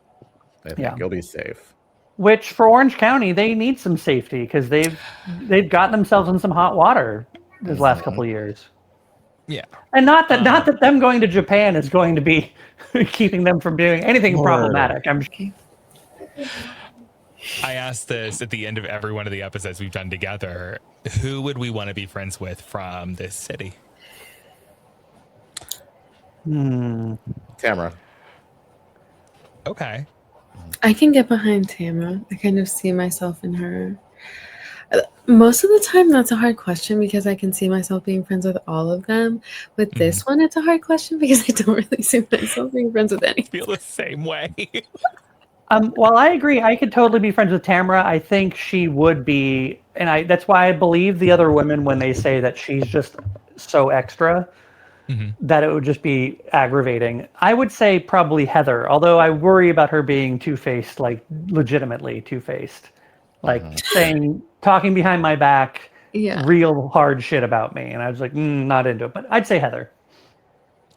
I think it'll be safe. Which for Orange County, they need some safety because they've gotten themselves in some hot water this last couple of years. Yeah. And not that them going to Japan is going to be keeping them from doing anything problematic. I asked this at the end of every one of the episodes we've done together. Who would we want to be friends with from this city? Tamara. Okay. I can get behind Tamara. I kind of see myself in her. Most of the time, that's a hard question because I can see myself being friends with all of them. With this one, it's a hard question because I don't really see myself being friends with any. I feel the same way. Well, I agree. I could totally be friends with Tamara. I think she would be, and that's why I believe the other women when they say that she's just so extra, that it would just be aggravating. I would say probably Heather, although I worry about her being two-faced, like legitimately two-faced, like talking behind my back, real hard shit about me, and I was like, not into it. But I'd say Heather.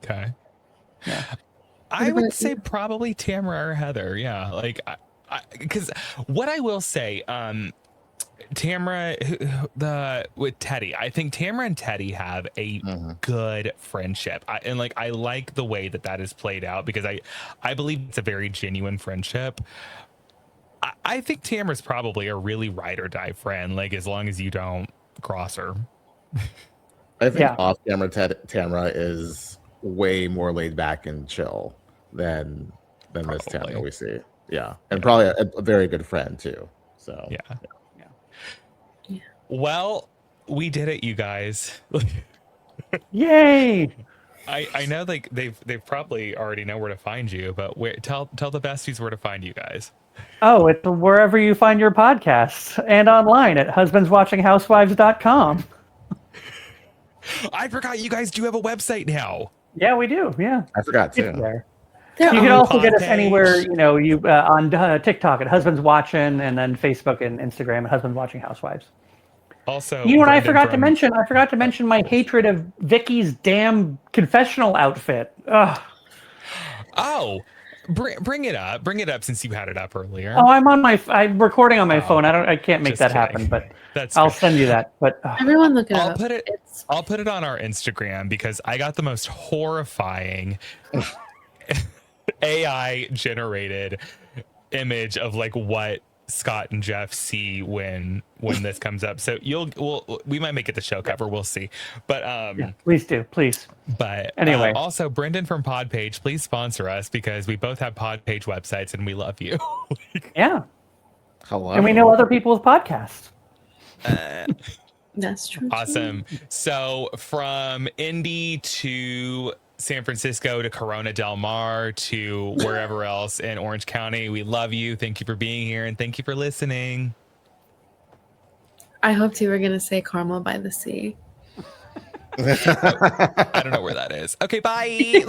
Okay. Yeah. I would say probably Tamara or Heather. Yeah. Like, because what I will say, Tamara, with Teddy, I think Tamara and Teddy have a good friendship. I like the way that is played out because I believe it's a very genuine friendship. I think Tamara's probably a really ride or die friend, like as long as you don't cross her. I think off camera Tamara is way more laid back and chill than this Tamara we see. Yeah. And probably a very good friend too. So yeah. Well, we did it, you guys. Yay! I know like they've probably already know where to find you, but tell the besties where to find you guys. Oh, it's wherever you find your podcasts and online at husbandswatchinghousewives.com. I forgot you guys do have a website now. Yeah, we do. Yeah, I forgot too. There. You can also get us anywhere, you know, on TikTok at Husbands Watching, and then Facebook and Instagram at Husbands Watching Housewives. Also, you know what I forgot to mention? I forgot to mention my hatred of Vicky's damn confessional outfit. Ugh. Oh, bring it up. Bring it up since you had it up earlier. Oh, I'm recording on my phone. I can't make that happen, but I'll send you that. But everyone look it I'll up. I'll put it on our Instagram because I got the most horrifying AI generated image of like what Scott and Geoff see when this comes up. So we might make it the show cover. We'll see. But yeah, please do, please. But anyway, also Brendan from Podpage, please sponsor us because we both have Podpage websites and we love you. Yeah. Hello. And we know other people with podcasts. That's true. Awesome. So from Indy to San Francisco to Corona Del Mar to wherever else in Orange County, we love you. Thank you for being here and thank you for listening. I hoped you were going to say Carmel by the Sea. I don't know where that is. Okay, bye.